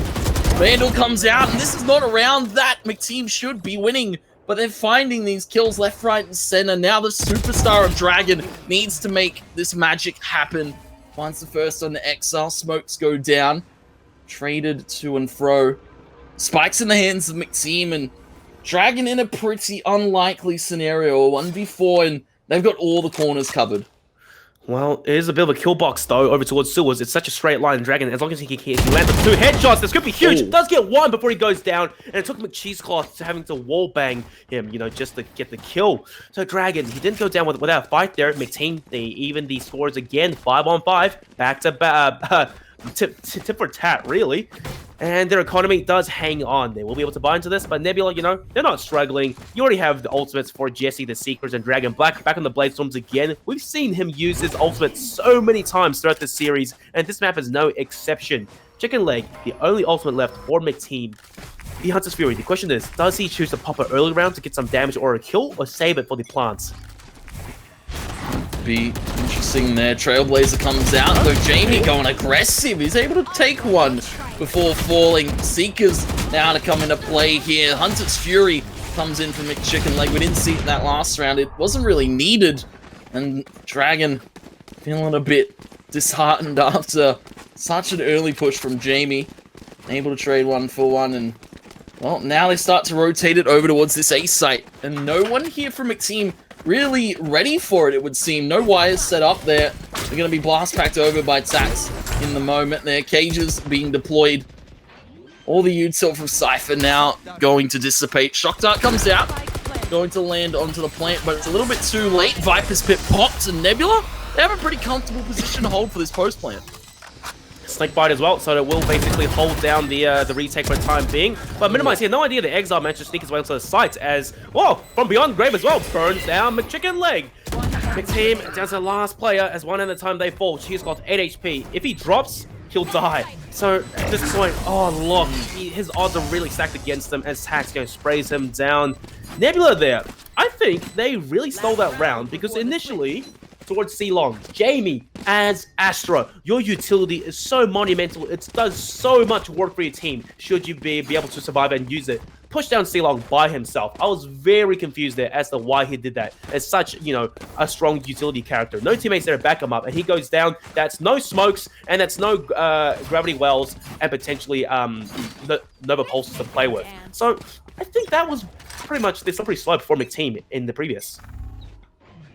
Vandal comes out, and this is not a round that Mcteam should be winning, but they're finding these kills left, right, and center. Now the superstar of Dragon needs to make this magic happen. Finds the first on the Exile. Smokes go down. Traded to and fro. Spikes in the hands of Mcteam, and Dragon in a pretty unlikely scenario, a 1v4, and they've got all the corners covered. Well, it is a bit of a kill box, though, over towards sewers. It's such a straight line, Dragon. As long as he lands the 2 headshots, this could be huge. Does get 1 before he goes down, and it took McCheesecloth to having to wallbang him, you know, just to get the kill. So Dragon, he didn't go down without a fight there. Mcteam, they even the scores again, 5-on-5, back to back, tip for tat, really. And their economy does hang on. They will be able to buy into this, but Nebula, you know, they're not struggling. You already have the ultimates for Jesse, the Seekers, and Dragon Black back on the Bladestorms again. We've seen him use his ultimate so many times throughout this series, and this map is no exception. Chicken Leg, the only ultimate left for Mcteam. The Hunter's Fury, the question is, does he choose to pop an early round to get some damage or a kill, or save it for the plants? Be interesting there. Trailblazer comes out, though Jamie going aggressive. He's able to take one before falling. Seekers now to come into play here. Hunter's Fury comes in from McChicken Leg. We didn't see it in that last round. It wasn't really needed. And Dragon feeling a bit disheartened after such an early push from Jamie. Able to trade 1 for 1, and well, now they start to rotate it over towards this A site. And no one here from Mcteam really ready for it, it would seem. No wires set up there. They're going to be blast packed over by Tax in the moment. Their cages being deployed. All the util from Cypher now going to dissipate. Shock Dart comes out. Going to land onto the plant, but it's a little bit too late. Viper's Pit pops, and Nebula, they have a pretty comfortable position to hold for this post plant. Snakebite as well, so it will basically hold down the retake for the time being. But Minimize here, no idea the Exile managed to sneak his way onto the site as, well, from beyond grave as well, burns down McChicken Leg. Mcteam down to the last player as one at a time they fall. She's got 8 HP. If he drops, he'll die. So at this point, oh look, his odds are really stacked against him as Tax sprays him down. Nebula there, I think they really stole that round because initially, towards C-Long, Jamie as Astra, your utility is so monumental. It does so much work for your team should you be able to survive and use it. Push down C-Long by himself. I was very confused there as to why he did that. As such, you know, a strong utility character. No teammates there to back him up, and he goes down. That's no smokes, and that's no gravity wells, and potentially Nova Pulses to play with. So I think that was pretty much, this was pretty slow before Mcteam in the previous.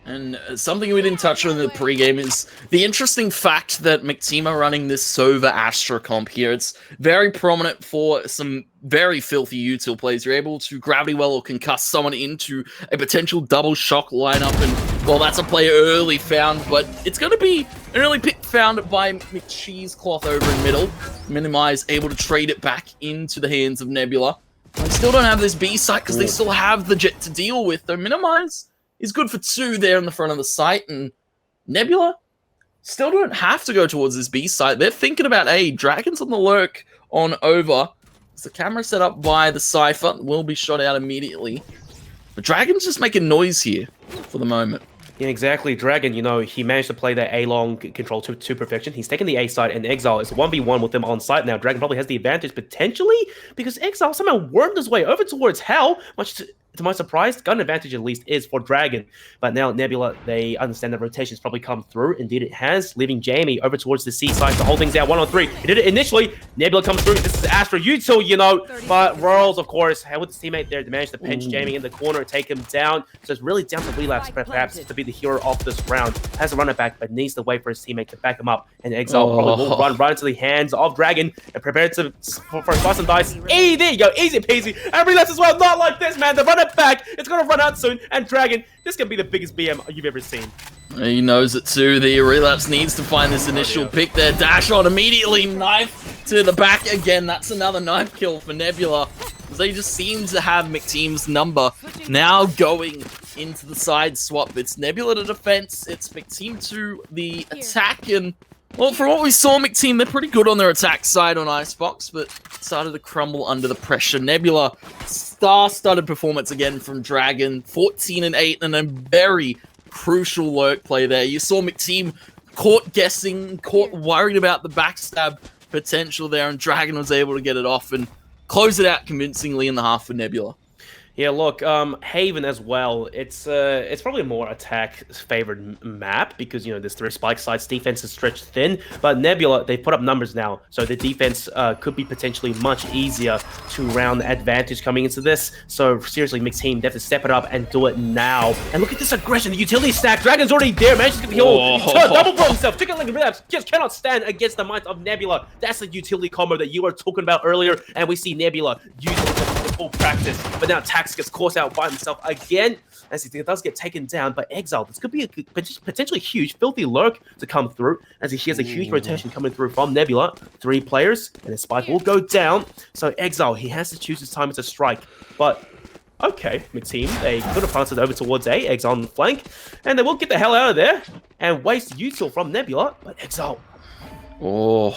And something we didn't touch on in the pregame is the interesting fact that Mcteam are running this Sova Astra comp here. It's very prominent for some very filthy util plays. You're able to gravity well or concuss someone into a potential double shock lineup, and well, that's a play early found, but it's going to be an early pick found by McCheesecloth over in middle. Minimize able to trade it back into the hands of Nebula. They still don't have this B site because they still have the Jet to deal with, though Minimize is good for 2 there in the front of the site, and Nebula still don't have to go towards this B site. They're thinking about A. Dragon's on the lurk on over. The camera set up by the Cypher will be shot out immediately. But Dragon's just making noise here for the moment. Yeah, exactly. Dragon, you know, he managed to play that A-long control to perfection. He's taken the A side, and Exile is 1v1 with him on site now. Dragon probably has the advantage potentially because Exile somehow wormed his way over towards Hell, much to my surprise. Gun advantage at least is for Dragon. But now Nebula, they understand that rotation's probably come through. Indeed it has, leaving Jamie over towards the C side to hold things down 1-on-3. He did it initially. Nebula comes through. This is Astra Util, you know. But Royals, of course, with his teammate there, they managed to pinch Jamie in the corner, take him down. So it's really down to Relapse perhaps to be the hero of this round. Has to run it back, but needs to wait for his teammate to back him up. And Exile probably will run right into the hands of Dragon and prepare to for slice and dice. There you go, easy peasy. And Relapse as well, not like this, man. They run it back. It's gonna run out soon. And Dragon, this can be the biggest BM you've ever seen. He knows it too. The Relapse needs to find this initial pick there. Dash on immediately. Knife to the back again. That's another knife kill for Nebula. They just seem to have Mcteam's number. Now going into the side swap. It's Nebula to defense. It's Mcteam to the attack. And, well, from what we saw, Mcteam, they're pretty good on their attack side on Icebox, but started to crumble under the pressure. Nebula, star-studded performance again from Dragon. 14-8 and a very crucial lurk play there. You saw Mcteam caught guessing, caught worried about the backstab potential there, and Dragon was able to get it off and close it out convincingly in the half for Nebula. Yeah, look, Haven as well. It's probably a more attack-favored map because, you know, there's 3 spike sites. Defense is stretched thin, but Nebula, they put up numbers now, so the defense could be potentially much easier to round the advantage coming into this. So seriously, Mcteam, they have to step it up and do it now. And look at this aggression, the utility stack. Dragon's already there, man. She's gonna heal. Double blow himself. Chicken leg relapse just cannot stand against the might of Nebula. That's the utility combo that you were talking about earlier, and we see Nebula use it in full practice. But now Tax gets caught out by himself again as he does get taken down by Exile. This could be a potentially huge, filthy lurk to come through as he has a huge rotation coming through from Nebula. 3 players, and his spike will go down. So Exile, he has to choose his time to strike. But okay, Mcteam, they could have planted over towards A, Exile on the flank, and they will get the hell out of there and waste util from Nebula. But Exile, you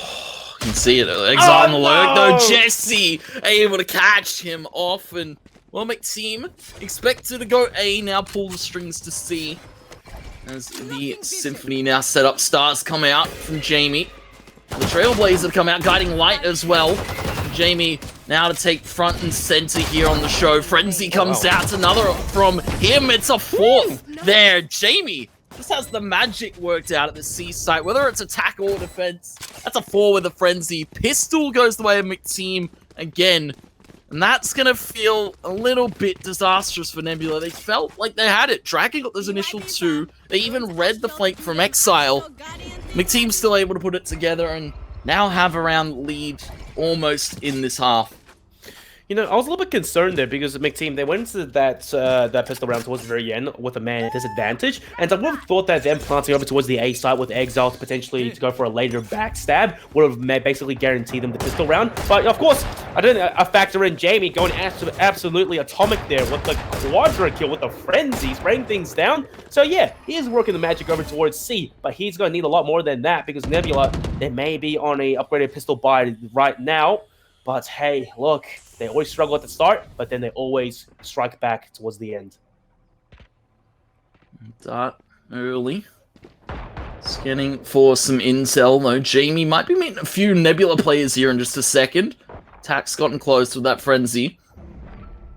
can see it. Exile on the lurk, though. Jesse able to catch him off, and well, Mcteam expected to go A, now pull the strings to C. As the Symphony now set up, stars come out from Jamie. The Trailblazer come out, guiding light as well. Jamie now to take front and center here on the show. Frenzy comes out, another from him. It's a 4th there. Jamie just has the magic worked out at the C site, whether it's attack or defense. That's a 4 with a Frenzy. Pistol goes the way of Mcteam again. And that's going to feel a little bit disastrous for Nebula. They felt like they had it. Dragon got those initial 2. They even read the flank from Exile. Mcteam's still able to put it together and now have a round lead almost in this half. you know, I was a little bit concerned there because Mcteam, they went into that pistol round towards the very end with a man disadvantage, and I would have thought that them planting over towards the A side with Exile to potentially to go for a later backstab would have basically guaranteed them the pistol round. But of course, I didn't factor in Jamie going absolutely atomic there with the quadra kill with the frenzy, spraying things down. So yeah, he is working the magic over towards C, but he's going to need a lot more than that because Nebula, they may be on a upgraded pistol buy right now. But hey, look, they always struggle at the start, but then they always strike back towards the end. Dart early. Scanning for some intel, though. Jamie might be meeting a few Nebula players here in just a second. Tax gotten close with that frenzy.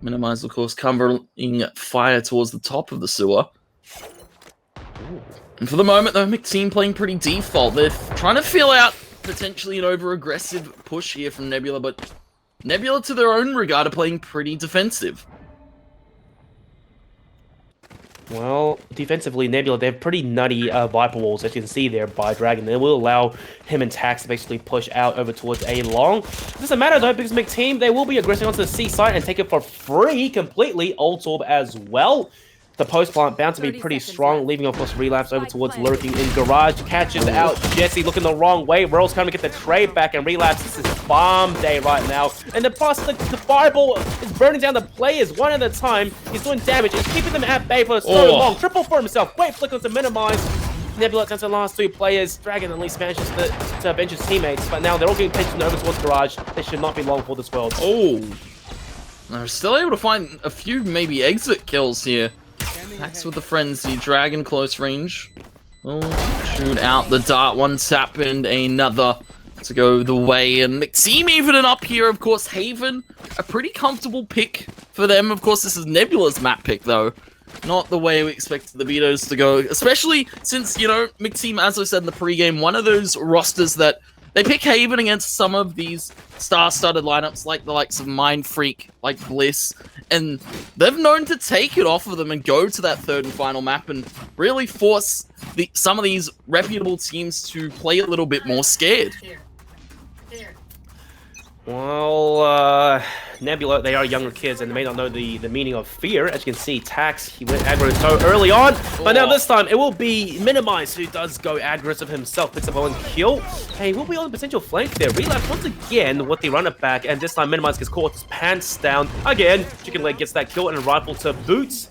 Minimize, of course, covering fire towards the top of the sewer. And for the moment, though, Mcteam playing pretty default. They're trying to feel out potentially an over-aggressive push here from Nebula, but Nebula, to their own regard, are playing pretty defensive. Well, defensively, Nebula, they have pretty nutty Viper walls, as you can see there by Dragon. They will allow him and Tax to basically push out over towards A long. It doesn't matter though, because Mcteam, they will be aggressing onto the C side and take it for free completely. Ult Orb as well. The post plant bound to be pretty strong, leaving of course Relapse over towards lurking in Garage. Catches out Jesse looking the wrong way. Royals coming to get the trade back, and Relapse, this is bomb day right now. And the plus the fireball is burning down the players one at a time. He's doing damage. He's keeping them at bay for so long. Triple for himself. Great flicker to minimize. Nebula down to the last two players. Dragon at least manages to bench his teammates, but now they're all getting pinched over towards Garage. They should not be long for this world. Oh, they're still able to find a few maybe exit kills here. Tax with the frenzy, Dragon close range. Oh, shoot out the dart, one tap and another to go the way. And Mcteam evening up here, of course. Haven, a pretty comfortable pick for them. Of course, this is Nebula's map pick, though. Not the way we expected the Beatos to go, especially since, you know, Mcteam, as I said in the pregame, one of those rosters that they pick Haven against some of these star-studded lineups, like the likes of Mind Freak, like Bliss, and they've known to take it off of them and go to that third and final map and really force some of these reputable teams to play a little bit more scared. Well, Nebula, they are younger kids and they may not know the meaning of fear. As you can see, Tax, he went aggro so early on, but now this time it will be Minimize who does go aggressive himself, picks up one kill. Hey, we'll be on the potential flank there. Relapse once again with the runner back, and this time Minimize gets caught with his pants down. Again, Chicken Leg gets that kill and a rifle to boot.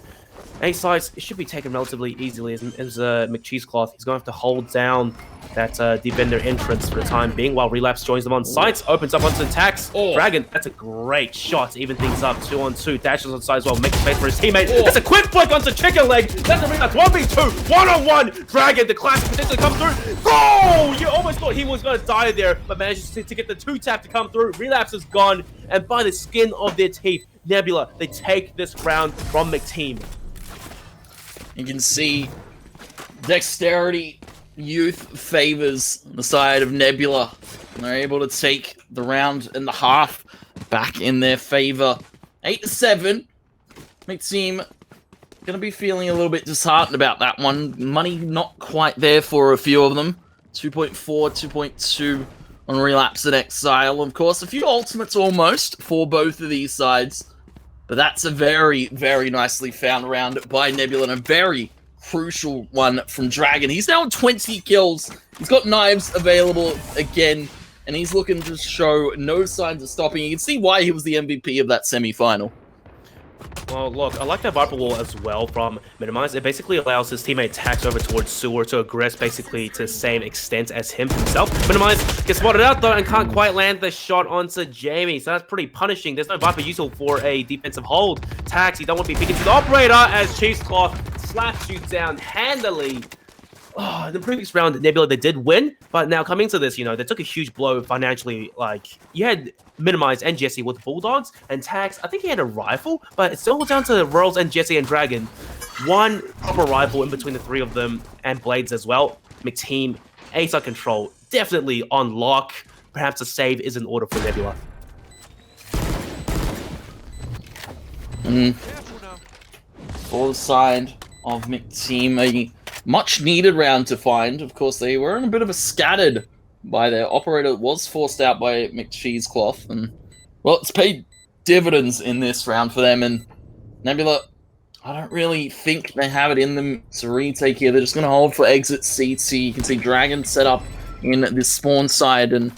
A sides, it should be taken relatively easily as McCheesecloth. He's going to have to hold down that defender entrance for the time being while Relapse joins them on sites. Opens up onto Tax. Dragon, that's a great shot to even things up. 2-on-2. Dashes on side as well. Makes space for his teammate. That's a quick flick onto Chicken Leg. That's a Relapse. 1v2. 1-on-1. Dragon, the classic potentially come through. Goal! You almost thought he was going to die there, but manages to get the 2-tap to come through. Relapse is gone. And by the skin of their teeth, Nebula, they take this round from Mcteam. You can see dexterity, youth favors the side of Nebula. And they're able to take the round and the half back in their favor. 8-7. Mcteam gonna be feeling a little bit disheartened about that one. Money not quite there for a few of them. 2.4, 2.2 on Relapse and Exile. Of course, a few ultimates almost for both of these sides. But that's a very, very nicely found round by Nebula, and a very crucial one from Dragon. He's now at 20 kills. He's got knives available again, and he's looking to show no signs of stopping. You can see why he was the MVP of that semi-final. Well, look, I like that Viper wall as well from Minimize. It basically allows his teammate Tax over towards Sewer to aggress basically to the same extent as himself. Minimize gets spotted out though and can't quite land the shot onto Jamie, so that's pretty punishing. There's no Viper useful for a defensive hold. Tax, you don't want to be picking to the operator as Cheesecloth slaps you down handily. Oh, in the previous round, Nebula, they did win, but now coming to this, you know, they took a huge blow financially. Like, you had Minimize and Jesse with Bulldogs, and Tax, I think he had a rifle, but it's still down to the Royals and Jesse and Dragon. One proper rifle in between the three of them, and Blades as well. Mcteam, A-side control, definitely on lock. Perhaps a save is in order for Nebula. For the side of Mcteam, a much needed round to find. Of course, they were in a bit of a scattered by their operator. Was forced out by McCheesecloth, and well, it's paid dividends in this round for them. And Nebula, I don't really think they have it in them to retake here. They're just going to hold for exit CT. You can see Dragon set up in this spawn side, and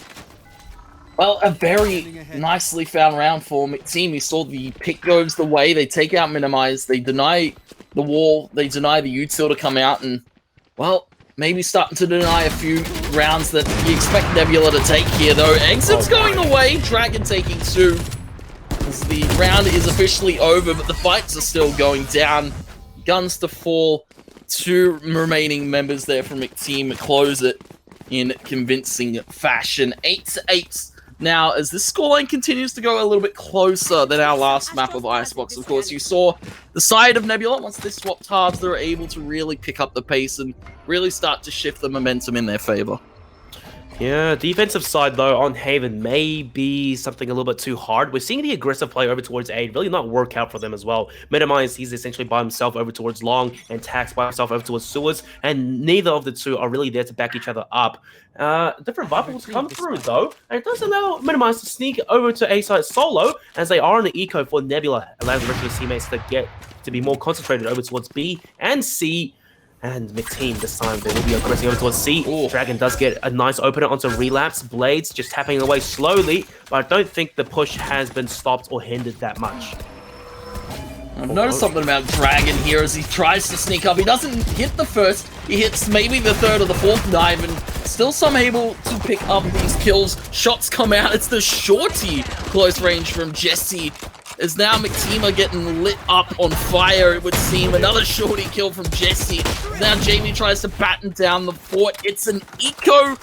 well, a very nicely found round for Mcteam. You saw the pick goes the way. They take out Minimize. They deny the wall. They deny the util to come out, and well, maybe starting to deny a few rounds that you expect Nebula to take here, though. Exit's going away. Dragon taking 2. As the round is officially over, but the fights are still going down. Guns to fall. 2 remaining members there from Mcteam close it in convincing fashion. 8-8. Now, as this scoreline continues to go a little bit closer than our last map of Icebox, of course, you saw the side of Nebula, once they swapped halves, they were able to really pick up the pace and really start to shift the momentum in their favor. Yeah, defensive side though on Haven may be something a little bit too hard. We're seeing the aggressive play over towards A really not work out for them as well. Minimize, he's essentially by himself over towards Long, and Tax by himself over towards Sewers, and neither of the two are really there to back each other up. Different Vipers come through though, and it does allow Minimize to sneak over to A side solo, as they are on the eco for Nebula, allowing the rest of his teammates to be more concentrated over towards B and C. And Mcteam this time, they will be aggressing over towards C. Ooh. Dragon does get a nice opener onto Relapse. Blades just tapping away slowly, but I don't think the push has been stopped or hindered that much. I've noticed something about Dragon here as he tries to sneak up. He doesn't hit the first, he hits maybe the third or the fourth dive, and still somehow able to pick up these kills. Shots come out, it's the shorty close range from Jesse. As now Mcteam are getting lit up on fire, it would seem. Another shorty kill from Jesse. Now Jamie tries to batten down the fort. It's an eco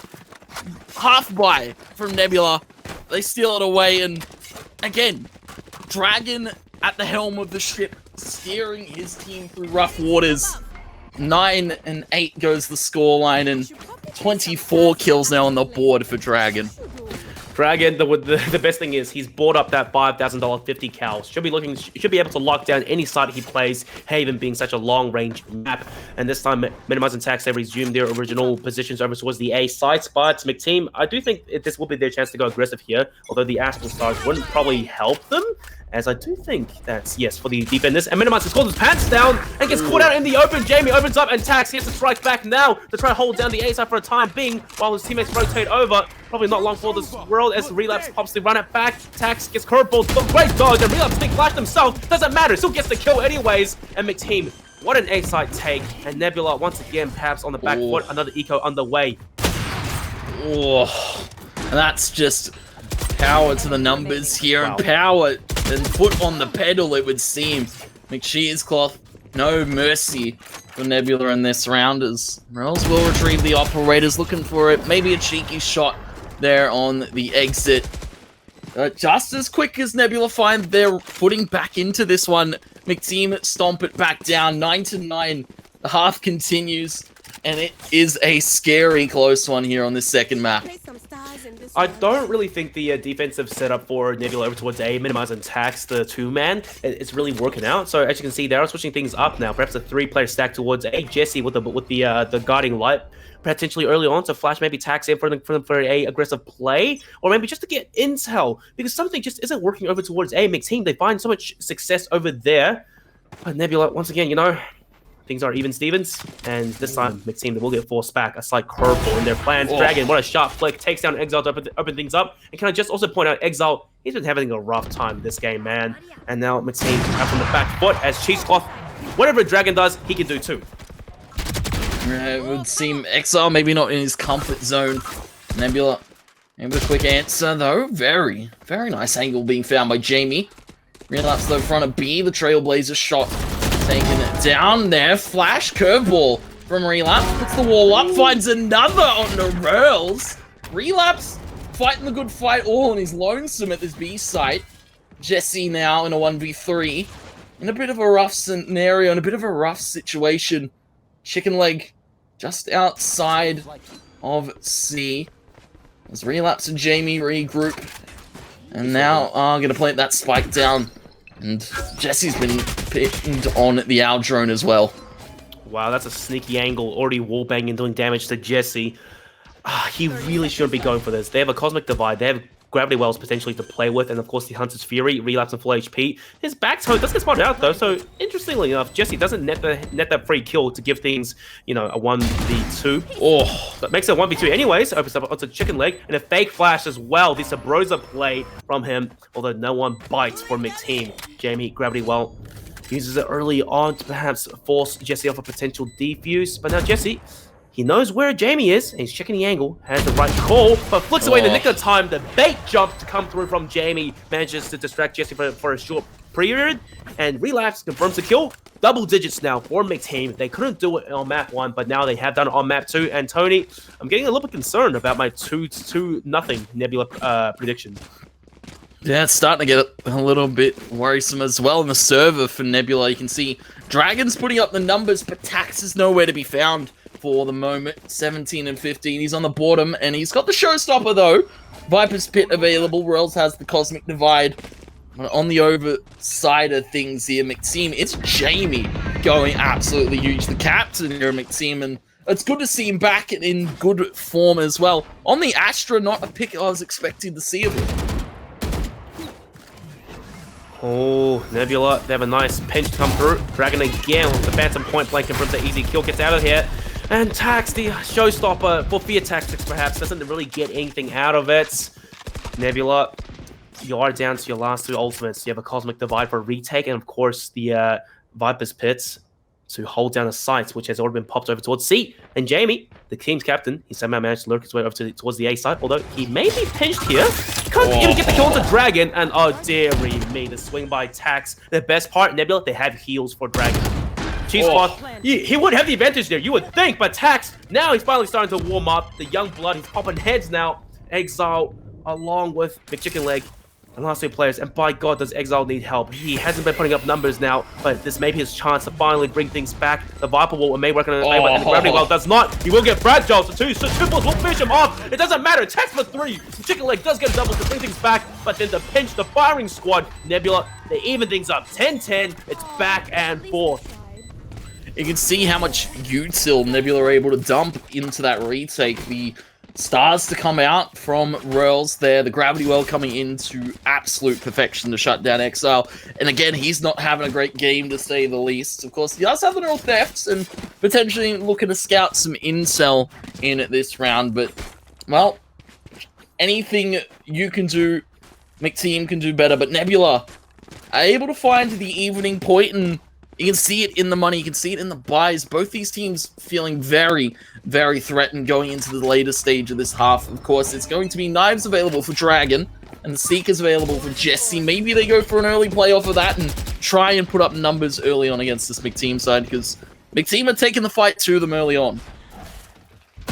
half buy from Nebula. They steal it away, and again, Dragon at the helm of the ship, steering his team through rough waters. 9 and 8 goes the scoreline, and 24 kills now on the board for Dragon. Dragon, the best thing is he's bought up that $5,000 50 cal. Should be able to lock down any side he plays. Haven being such a long range map, and this time Minimize and Tax have resumed their original positions over towards the A side. But Mcteam, I do think this will be their chance to go aggressive here. Although the Astral Stars wouldn't probably help them, as I do think that's, yes, for the defenders. And Minimize has called his pants down and gets caught out in the open. Jamie opens up, and Tax gets to strike back now to try to hold down the A side for a time being while his teammates rotate over. Probably not long for this world as Relapse pops to run it back. Tax gets curveball, great dodge, and Relapse big flash himself. Doesn't matter, still gets the kill anyways. And Mcteam, what an A side take. And Nebula once again perhaps on the back foot, another eco underway. Oh, and that's just power to the numbers here, and power and foot on the pedal, it would seem. McShear's cloth, no mercy for Nebula in their surrounders. Morels will retrieve the operators, looking for it. Maybe a cheeky shot there on the exit. Just as quick as Nebula find their footing back into this one, Mcteam stomp it back down. 9-9. The half continues, and it is a scary close one here on this second map. I don't really think the defensive setup for Nebula over towards A, Minimize and Tax, the two-man, it's really working out. So as you can see, they are switching things up now. Perhaps a three-player stack towards A. Jesse with the guarding light, potentially early on to flash maybe Tax in for a aggressive play, or maybe just to get intel, because something just isn't working over towards A. Mcteam, they find so much success over there. But Nebula, once again, you know, things are even Stevens, and this time Mcteam will get forced back. A slight curveball in their plans. Oh. Dragon, what a sharp flick, takes down Exile to open things up. And can I just also point out, Exile, he's been having a rough time this game, man. And now Mcteam out from the back foot as Cheesecloth, whatever Dragon does, he can do too. It would seem Exile maybe not in his comfort zone. Nebula, maybe a quick answer though. Very, very nice angle being found by Jamie. Relapse though front of B, the Trailblazer shot taking it down there. Flash curveball from Relapse. Puts the wall up, finds another on the rails. Relapse fighting the good fight all, and he's lonesome at this B site. Jesse now in a 1v3. In a bit of a rough scenario, in a bit of a rough situation. Chicken leg just outside of C. As Relapse and Jamie regroup. And now are going to plant that spike down. And Jesse's been pinned on the Owl drone as well. Wow, that's a sneaky angle. Already wallbanging, doing damage to Jesse. He really shouldn't be going for this. They have a Cosmic Divide. They have Gravity Wells potentially to play with. And of course, the Hunter's Fury, Relapse and full HP. His back toe does get spotted out though. So interestingly enough, Jesse doesn't net that free kill to give things, you know, a 1v2. Oh, that makes it a 1v2 anyways. Opens up onto Chicken Leg. And a fake flash as well. The Sabrosa play from him. Although no one bites for Mcteam. Jamie, Gravity Well, uses it early on to perhaps force Jesse off a potential defuse. But now Jesse, he knows where Jamie is, and he's checking the angle, has the right call, but flicks away in the nick of time. The bait jump to come through from Jamie manages to distract Jesse for a short period, and Relapse confirms the kill. Double digits now for Mcteam. They couldn't do it on map 1, but now they have done it on map 2. And Tony, I'm getting a little bit concerned about my 2-0 Nebula prediction. Yeah, it's starting to get a little bit worrisome as well in the server for Nebula. You can see Dragon's putting up the numbers, but Tax is nowhere to be found. for the moment. 17 and 15. He's on the bottom, and he's got the showstopper, though. Viper's Pit available. Worlds has the Cosmic Divide. On the overside of things here, Mcteam, it's Jamie going absolutely huge. The captain here, Mcteam, and it's good to see him back in good form as well. On the Astra, not a pick I was expecting to see him with. Oh, Nebula, they have a nice pinch come through. Dragon again with the Phantom point blank and brings the easy kill, gets out of here. And Tax, the showstopper for fear tactics perhaps, doesn't really get anything out of it. Nebula, you are down to your last two ultimates. You have a Cosmic Divide for a retake, and of course the Viper's Pits to hold down a site, which has already been popped over towards C. And Jamie, the team's captain, he somehow managed to lurk his way over towards the A site, although he may be pinched here. Can't even get the kill on the Dragon, and oh dearie me, the swing by Tax. The best part, Nebula, they have heals for Dragon. Cheese spot, he would have the advantage there, you would think, but Tax, now he's finally starting to warm up. The young blood, he's popping heads now. Exile, along with McChicken Leg, and last two players, and by God, does Exile need help. He hasn't been putting up numbers now, but this may be his chance to finally bring things back. The Viper Wall may work on it, and the Gravity Well does not. He will get fragile, so two triples will finish him off. It doesn't matter, Tax for 3. Chicken Leg does get a double to bring things back, but then the pinch, the firing squad, Nebula, they even things up. 10-10, it's back and forth. You can see how much util Nebula are able to dump into that retake. The stars to come out from Royals there. The Gravity Well coming into absolute perfection to shut down Exile. And again, he's not having a great game, to say the least. Of course, he does have the neural thefts and potentially looking to scout some incel in this round. But, well, anything you can do, Mcteam can do better. But Nebula are able to find the evening point, and you can see it in the money, you can see it in the buys. Both these teams feeling very, very threatened going into the later stage of this half. Of course, it's going to be knives available for Dragon, and the Seekers available for Jesse. Maybe they go for an early play off of that and try and put up numbers early on against this Mcteam side, because Mcteam are taking the fight to them early on.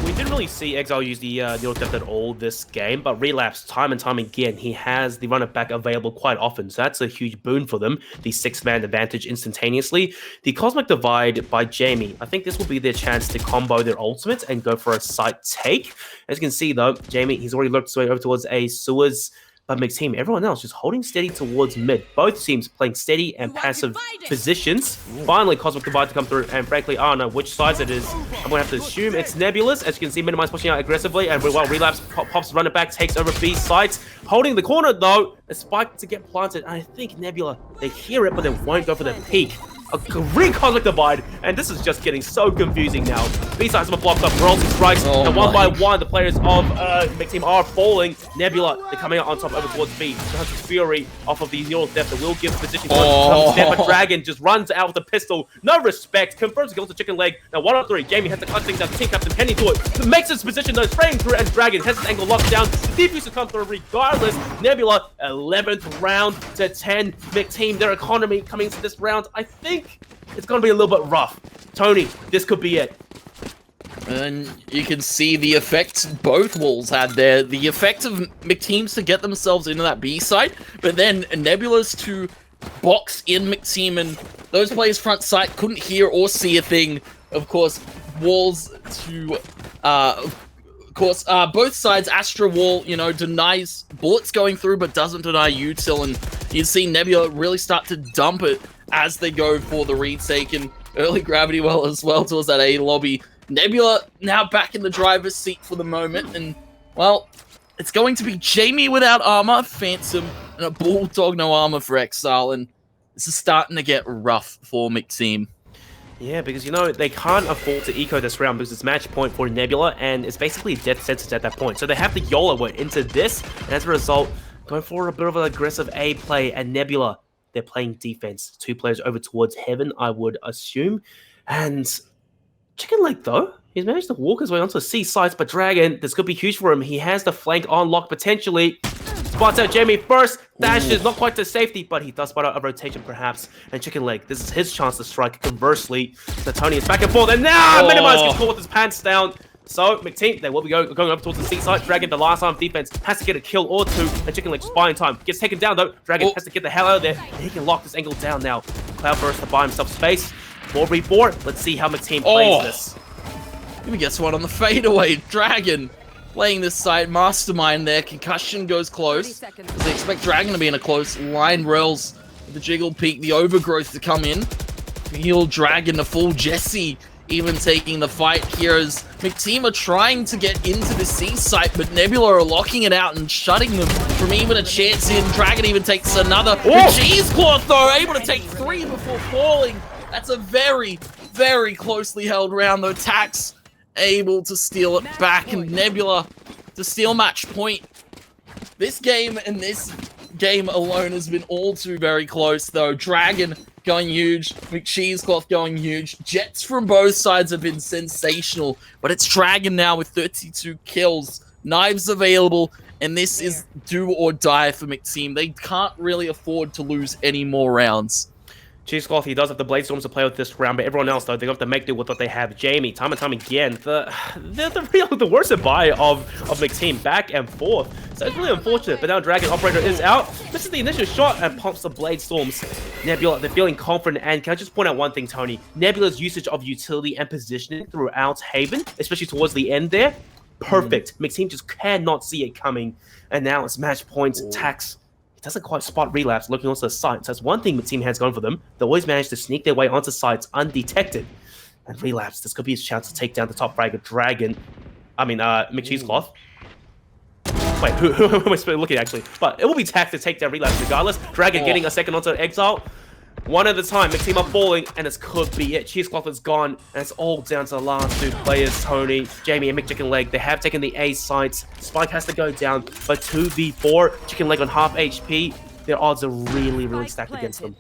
We didn't really see Exile use the Neural Theft at all this game, but Relapse, time and time again, he has the runner back available quite often, so that's a huge boon for them, the 6-man advantage instantaneously. The Cosmic Divide by Jamie, I think this will be their chance to combo their ultimates and go for a site take. As you can see though, Jamie, he's already looked his way over towards a sewers, but Mcteam, everyone else just holding steady towards mid. Both teams playing steady and passive positions. Finally, Cosmic Divide to come through, and frankly, I don't know which sides it is. I'm going to have to assume it's Nebula's. As you can see, Minimize pushing out aggressively, and while Relapse pops run it back, takes over B sites. Holding the corner, though, a spike to get planted. And I think Nebula, they hear it, but they won't go for the peak. A great Cosmic Divide, and this is just getting so confusing now. B-sides are blocked up, royalty strikes, and one by one, the players of Mcteam are falling. Nebula, they're coming out on top over towards B. Hunter's Fury off of the Neural Theft that will give position to but Dragon just runs out with a pistol. No respect, confirms the kill to Chicken Leg. Now 1 on 3, Jamie has to clutch things out. The team captain, can he do it? Makes his position, though, spraying through, and Dragon has his angle locked down. The defuse will come through regardless. Nebula, 11th round to 10. Mcteam, their economy coming into this round, I think it's going to be a little bit rough. Tony, this could be it. And you can see the effects both walls had there. The effect of Mcteam's to get themselves into that B side, but then Nebula's to box in Mcteam, and those players front side couldn't hear or see a thing. Of course, walls to... both sides, Astra Wall, you know, denies bullets going through, but doesn't deny util, and you see Nebula really start to dump it as they go for the retake, and early Gravity Well as well towards that A lobby. Nebula now back in the driver's seat for the moment, and, well, it's going to be Jamie without armor, Phantom, and a Bulldog no armor for Exile, and this is starting to get rough for Mcteam. Yeah, because, you know, they can't afford to eco this round because it's match point for Nebula, and it's basically death sentence at that point. So they have to YOLO it into this, and as a result, going for a bit of an aggressive A play, and Nebula, they're playing defense. 2 players over towards Heaven, I would assume. And Chicken Leg, though, he's managed to walk his way onto C sides, but Dragon, this could be huge for him. He has the flank on lock potentially. Spots out Jamie first, dashes, not quite to safety, but he does spot out a rotation perhaps. And Chicken Leg, this is his chance to strike. Conversely, Tony is back and forth, and now Minimize gets caught with his pants down. So, Mcteam, they will be going over towards the C side. Dragon, the last arm defense, has to get a kill or 2, and Chicken Leg just buying time. Gets taken down though. Dragon has to get the hell out of there, and he can lock this angle down now. Cloudburst to buy himself space. 4v4, let's see how Mcteam plays this. He gets one on the fadeaway. Dragon playing this side. Mastermind there. Concussion goes close. Because they expect Dragon to be in a close line. Rails, the jiggle peak, the overgrowth to come in. Feel Dragon, the full Jesse even taking the fight here as Mcteam are trying to get into the C site, but Nebula are locking it out and shutting them from even a chance in. Dragon even takes another. Cheesecloth though, able to take 3 before falling. That's a very, very closely held round though. Tax able to steal it back, and Nebula to steal match point. This game and this game alone has been all too very close though. Dragon going huge, McCheesecloth going huge. Jets from both sides have been sensational, but it's Dragon now with 32 kills, knives available, and this is do or die for Mcteam. They can't really afford to lose any more rounds. Cheesecloth, he does have the Blade Storms to play with this round, but everyone else, though, they have to make do with what they have. Jamie, time and time again, the worst buy of Mcteam, back and forth. So it's really unfortunate, but now Dragon Operator is out. This is the initial shot and pumps the Blade Storms. Nebula, they're feeling confident, and can I just point out one thing, Tony? Nebula's usage of utility and positioning throughout Haven, especially towards the end there, perfect. Mcteam just cannot see it coming, and now it's match points, Tax. Doesn't quite spot Relapse looking onto the sites. That's one thing Mcteam has gone for them. They always manage to sneak their way onto sites undetected. And Relapse, this could be his chance to take down the top frag of Dragon. I mean, McCheesecloth. Wait, who am I looking at, actually? But it will be Tax to take down Relapse regardless. Dragon getting a second onto Exile. One at a time, Mcteam are falling, and this could be it. Cheesecloth is gone, and it's all down to the last 2 players, Tony, Jamie, and Chicken Leg. They have taken the A sites. Spike has to go down, but 2v4, Chicken Leg on half HP. Their odds are really, really stacked against them.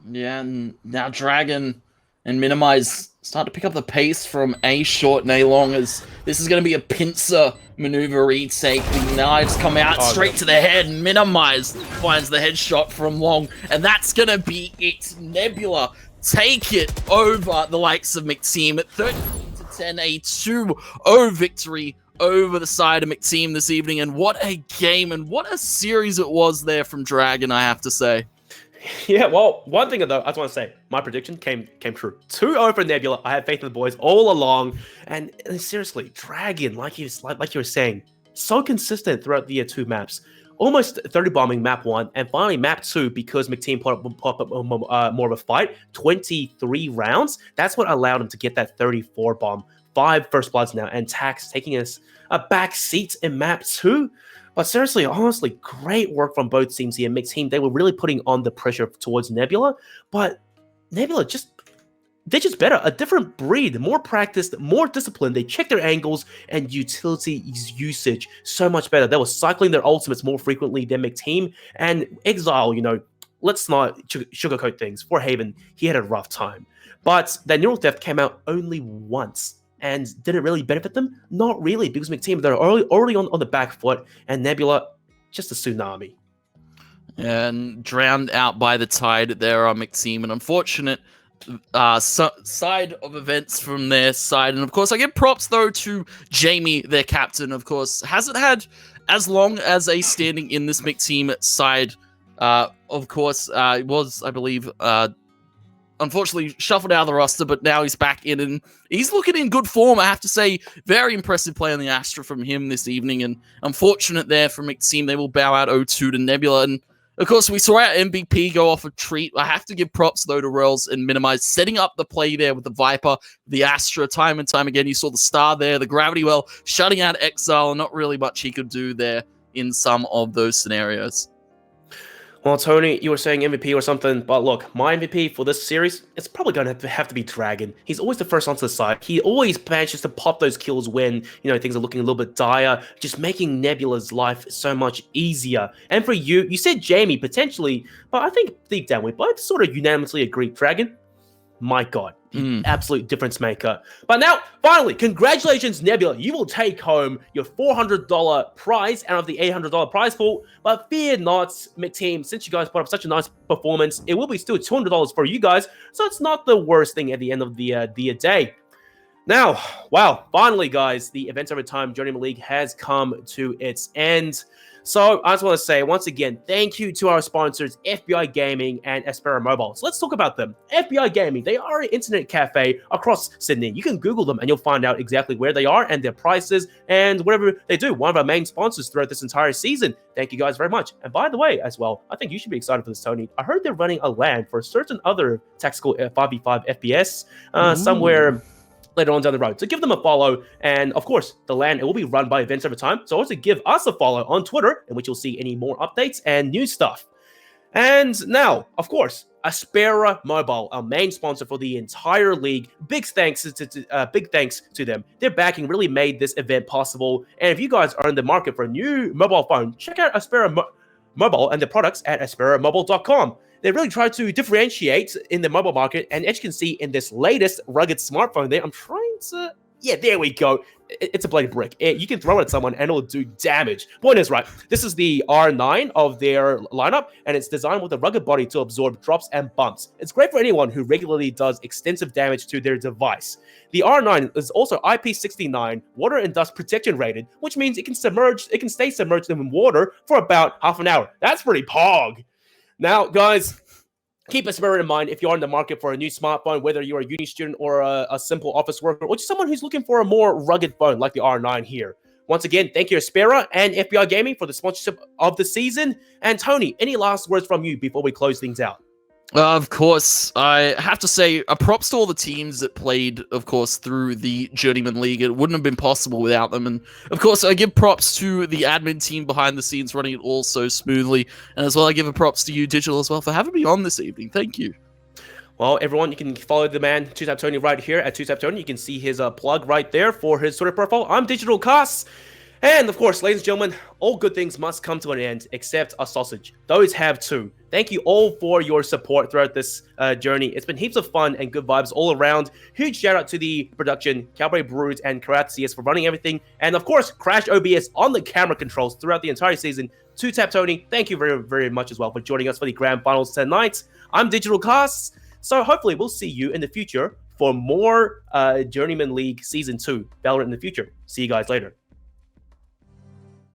Yeah, and now Dragon and Minimize start to pick up the pace from A short and A long, as this is going to be a pincer maneuver retake. The knives come out straight to the head, and Minimize finds the headshot from long, and that's going to be it. Nebula take it over the likes of Mcteam at 13-10, a 2-0 victory over the side of Mcteam this evening, and what a game and what a series it was there from Dragon, I have to say. Yeah, well, one thing though, I just want to say, my prediction came true. 2-0 for Nebula. I had faith in the boys all along, and seriously, Dragon, like you were saying, so consistent throughout the 2 maps. Almost 30 bombing map 1, and finally map 2, because Mcteam put up more of a fight, 23 rounds. That's what allowed him to get that 34 bomb. 5 first bloods now, and Tax taking us a back seat in map 2. But seriously, honestly, great work from both teams here. Mcteam, they were really putting on the pressure towards Nebula, but Nebula they're just better. A different breed, more practiced, more disciplined. They check their angles and utility usage so much better. They were cycling their ultimates more frequently than Mcteam. And Exile, you know, let's not sugarcoat things. For Haven, he had a rough time. But that Neural Theft came out only once. And did it really benefit them? Not really, because Mcteam, they're already on the back foot, and Nebula, just a tsunami. And drowned out by the tide there on Mcteam. An unfortunate side of events from their side. And of course, I give props, though, to Jamie, their captain, of course. Hasn't had as long as a standing in this Mcteam side. Of course, it was, I believe, unfortunately shuffled out of the roster, but now he's back in, and he's looking in good form, I have to say. Very impressive play on the Astra from him this evening, and unfortunate there for Mcteam. They will bow out 0-2 to Nebula, and of course, we saw our MVP go off a treat. I have to give props, though, to Rails and Minimize, setting up the play there with the Viper, the Astra, time and time again. You saw the Star there, the Gravity Well, shutting out Exile, and not really much he could do there in some of those scenarios. Well, Tony, you were saying MVP or something, but look, my MVP for this series, it's probably going to have to be Dragon. He's always the first onto the side. He always manages to pop those kills when, you know, things are looking a little bit dire, just making Nebula's life so much easier. And for you, you said Jamie, potentially, but I think deep down we both sort of unanimously agree, Dragon, my God, absolute difference maker. But now, finally, congratulations, Nebula. You will take home your $400 prize out of the $800 prize pool. But fear not, Mcteam, since you guys put up such a nice performance, it will be still $200 for you guys. So it's not the worst thing at the end of the day. Now, wow, finally, guys, the Events Over Time Journeyman League has come to its end. So I just want to say, once again, thank you to our sponsors, FBI Gaming and Aspera Mobile. So let's talk about them. FBI Gaming, they are an internet cafe across Sydney. You can Google them and you'll find out exactly where they are and their prices and whatever they do. One of our main sponsors throughout this entire season. Thank you guys very much. And by the way, as well, I think you should be excited for this, Tony. I heard they're running a LAN for a certain other tactical 5v5 FPS somewhere later on down the road. So give them a follow. And of course, the LAN, it will be run by Events Over Time. So also give us a follow on Twitter, in which you'll see any more updates and new stuff. And now, of course, Aspera Mobile, our main sponsor for the entire league. Big thanks to them. Their backing really made this event possible. And if you guys are in the market for a new mobile phone, check out Aspera Mobile and the products at asperamobile.com. They really try to differentiate in the mobile market, and as you can see in this latest rugged smartphone there, I'm trying to... Yeah, there we go. It's a bloody brick. You can throw it at someone and it'll do damage. Point is, right, this is the R9 of their lineup, and it's designed with a rugged body to absorb drops and bumps. It's great for anyone who regularly does extensive damage to their device. The R9 is also IP69 water and dust protection rated, which means it can stay submerged in water for about half an hour. That's pretty pog. Now, guys, keep Aspera in mind if you're in the market for a new smartphone, whether you're a uni student or a simple office worker, or just someone who's looking for a more rugged phone like the R9 here. Once again, thank you, Aspera and FBI Gaming, for the sponsorship of the season. And Tony, any last words from you before we close things out? Of course, I have to say a props to all the teams that played, of course, through the Journeyman League. It wouldn't have been possible without them. And, of course, I give props to the admin team behind the scenes running it all so smoothly. And as well, I give a props to you, Digital, as well, for having me on this evening. Thank you. Well, everyone, you can follow the man, 2TapTony, right here at 2TapTony. You can see his plug right there for his Twitter profile. I'm Digital Cass. And, of course, ladies and gentlemen, all good things must come to an end, except a sausage. Those have too. Thank you all for your support throughout this journey. It's been heaps of fun and good vibes all around. Huge shout out to the production, Cowboy Brews and Karat CS for running everything. And, of course, Crash OBS on the camera controls throughout the entire season. 2TapTony, thank you very, very much as well for joining us for the Grand Finals tonight. I'm Digital Cass. So, hopefully, we'll see you in the future for more Journeyman League Season 2, Valorant in the future. See you guys later.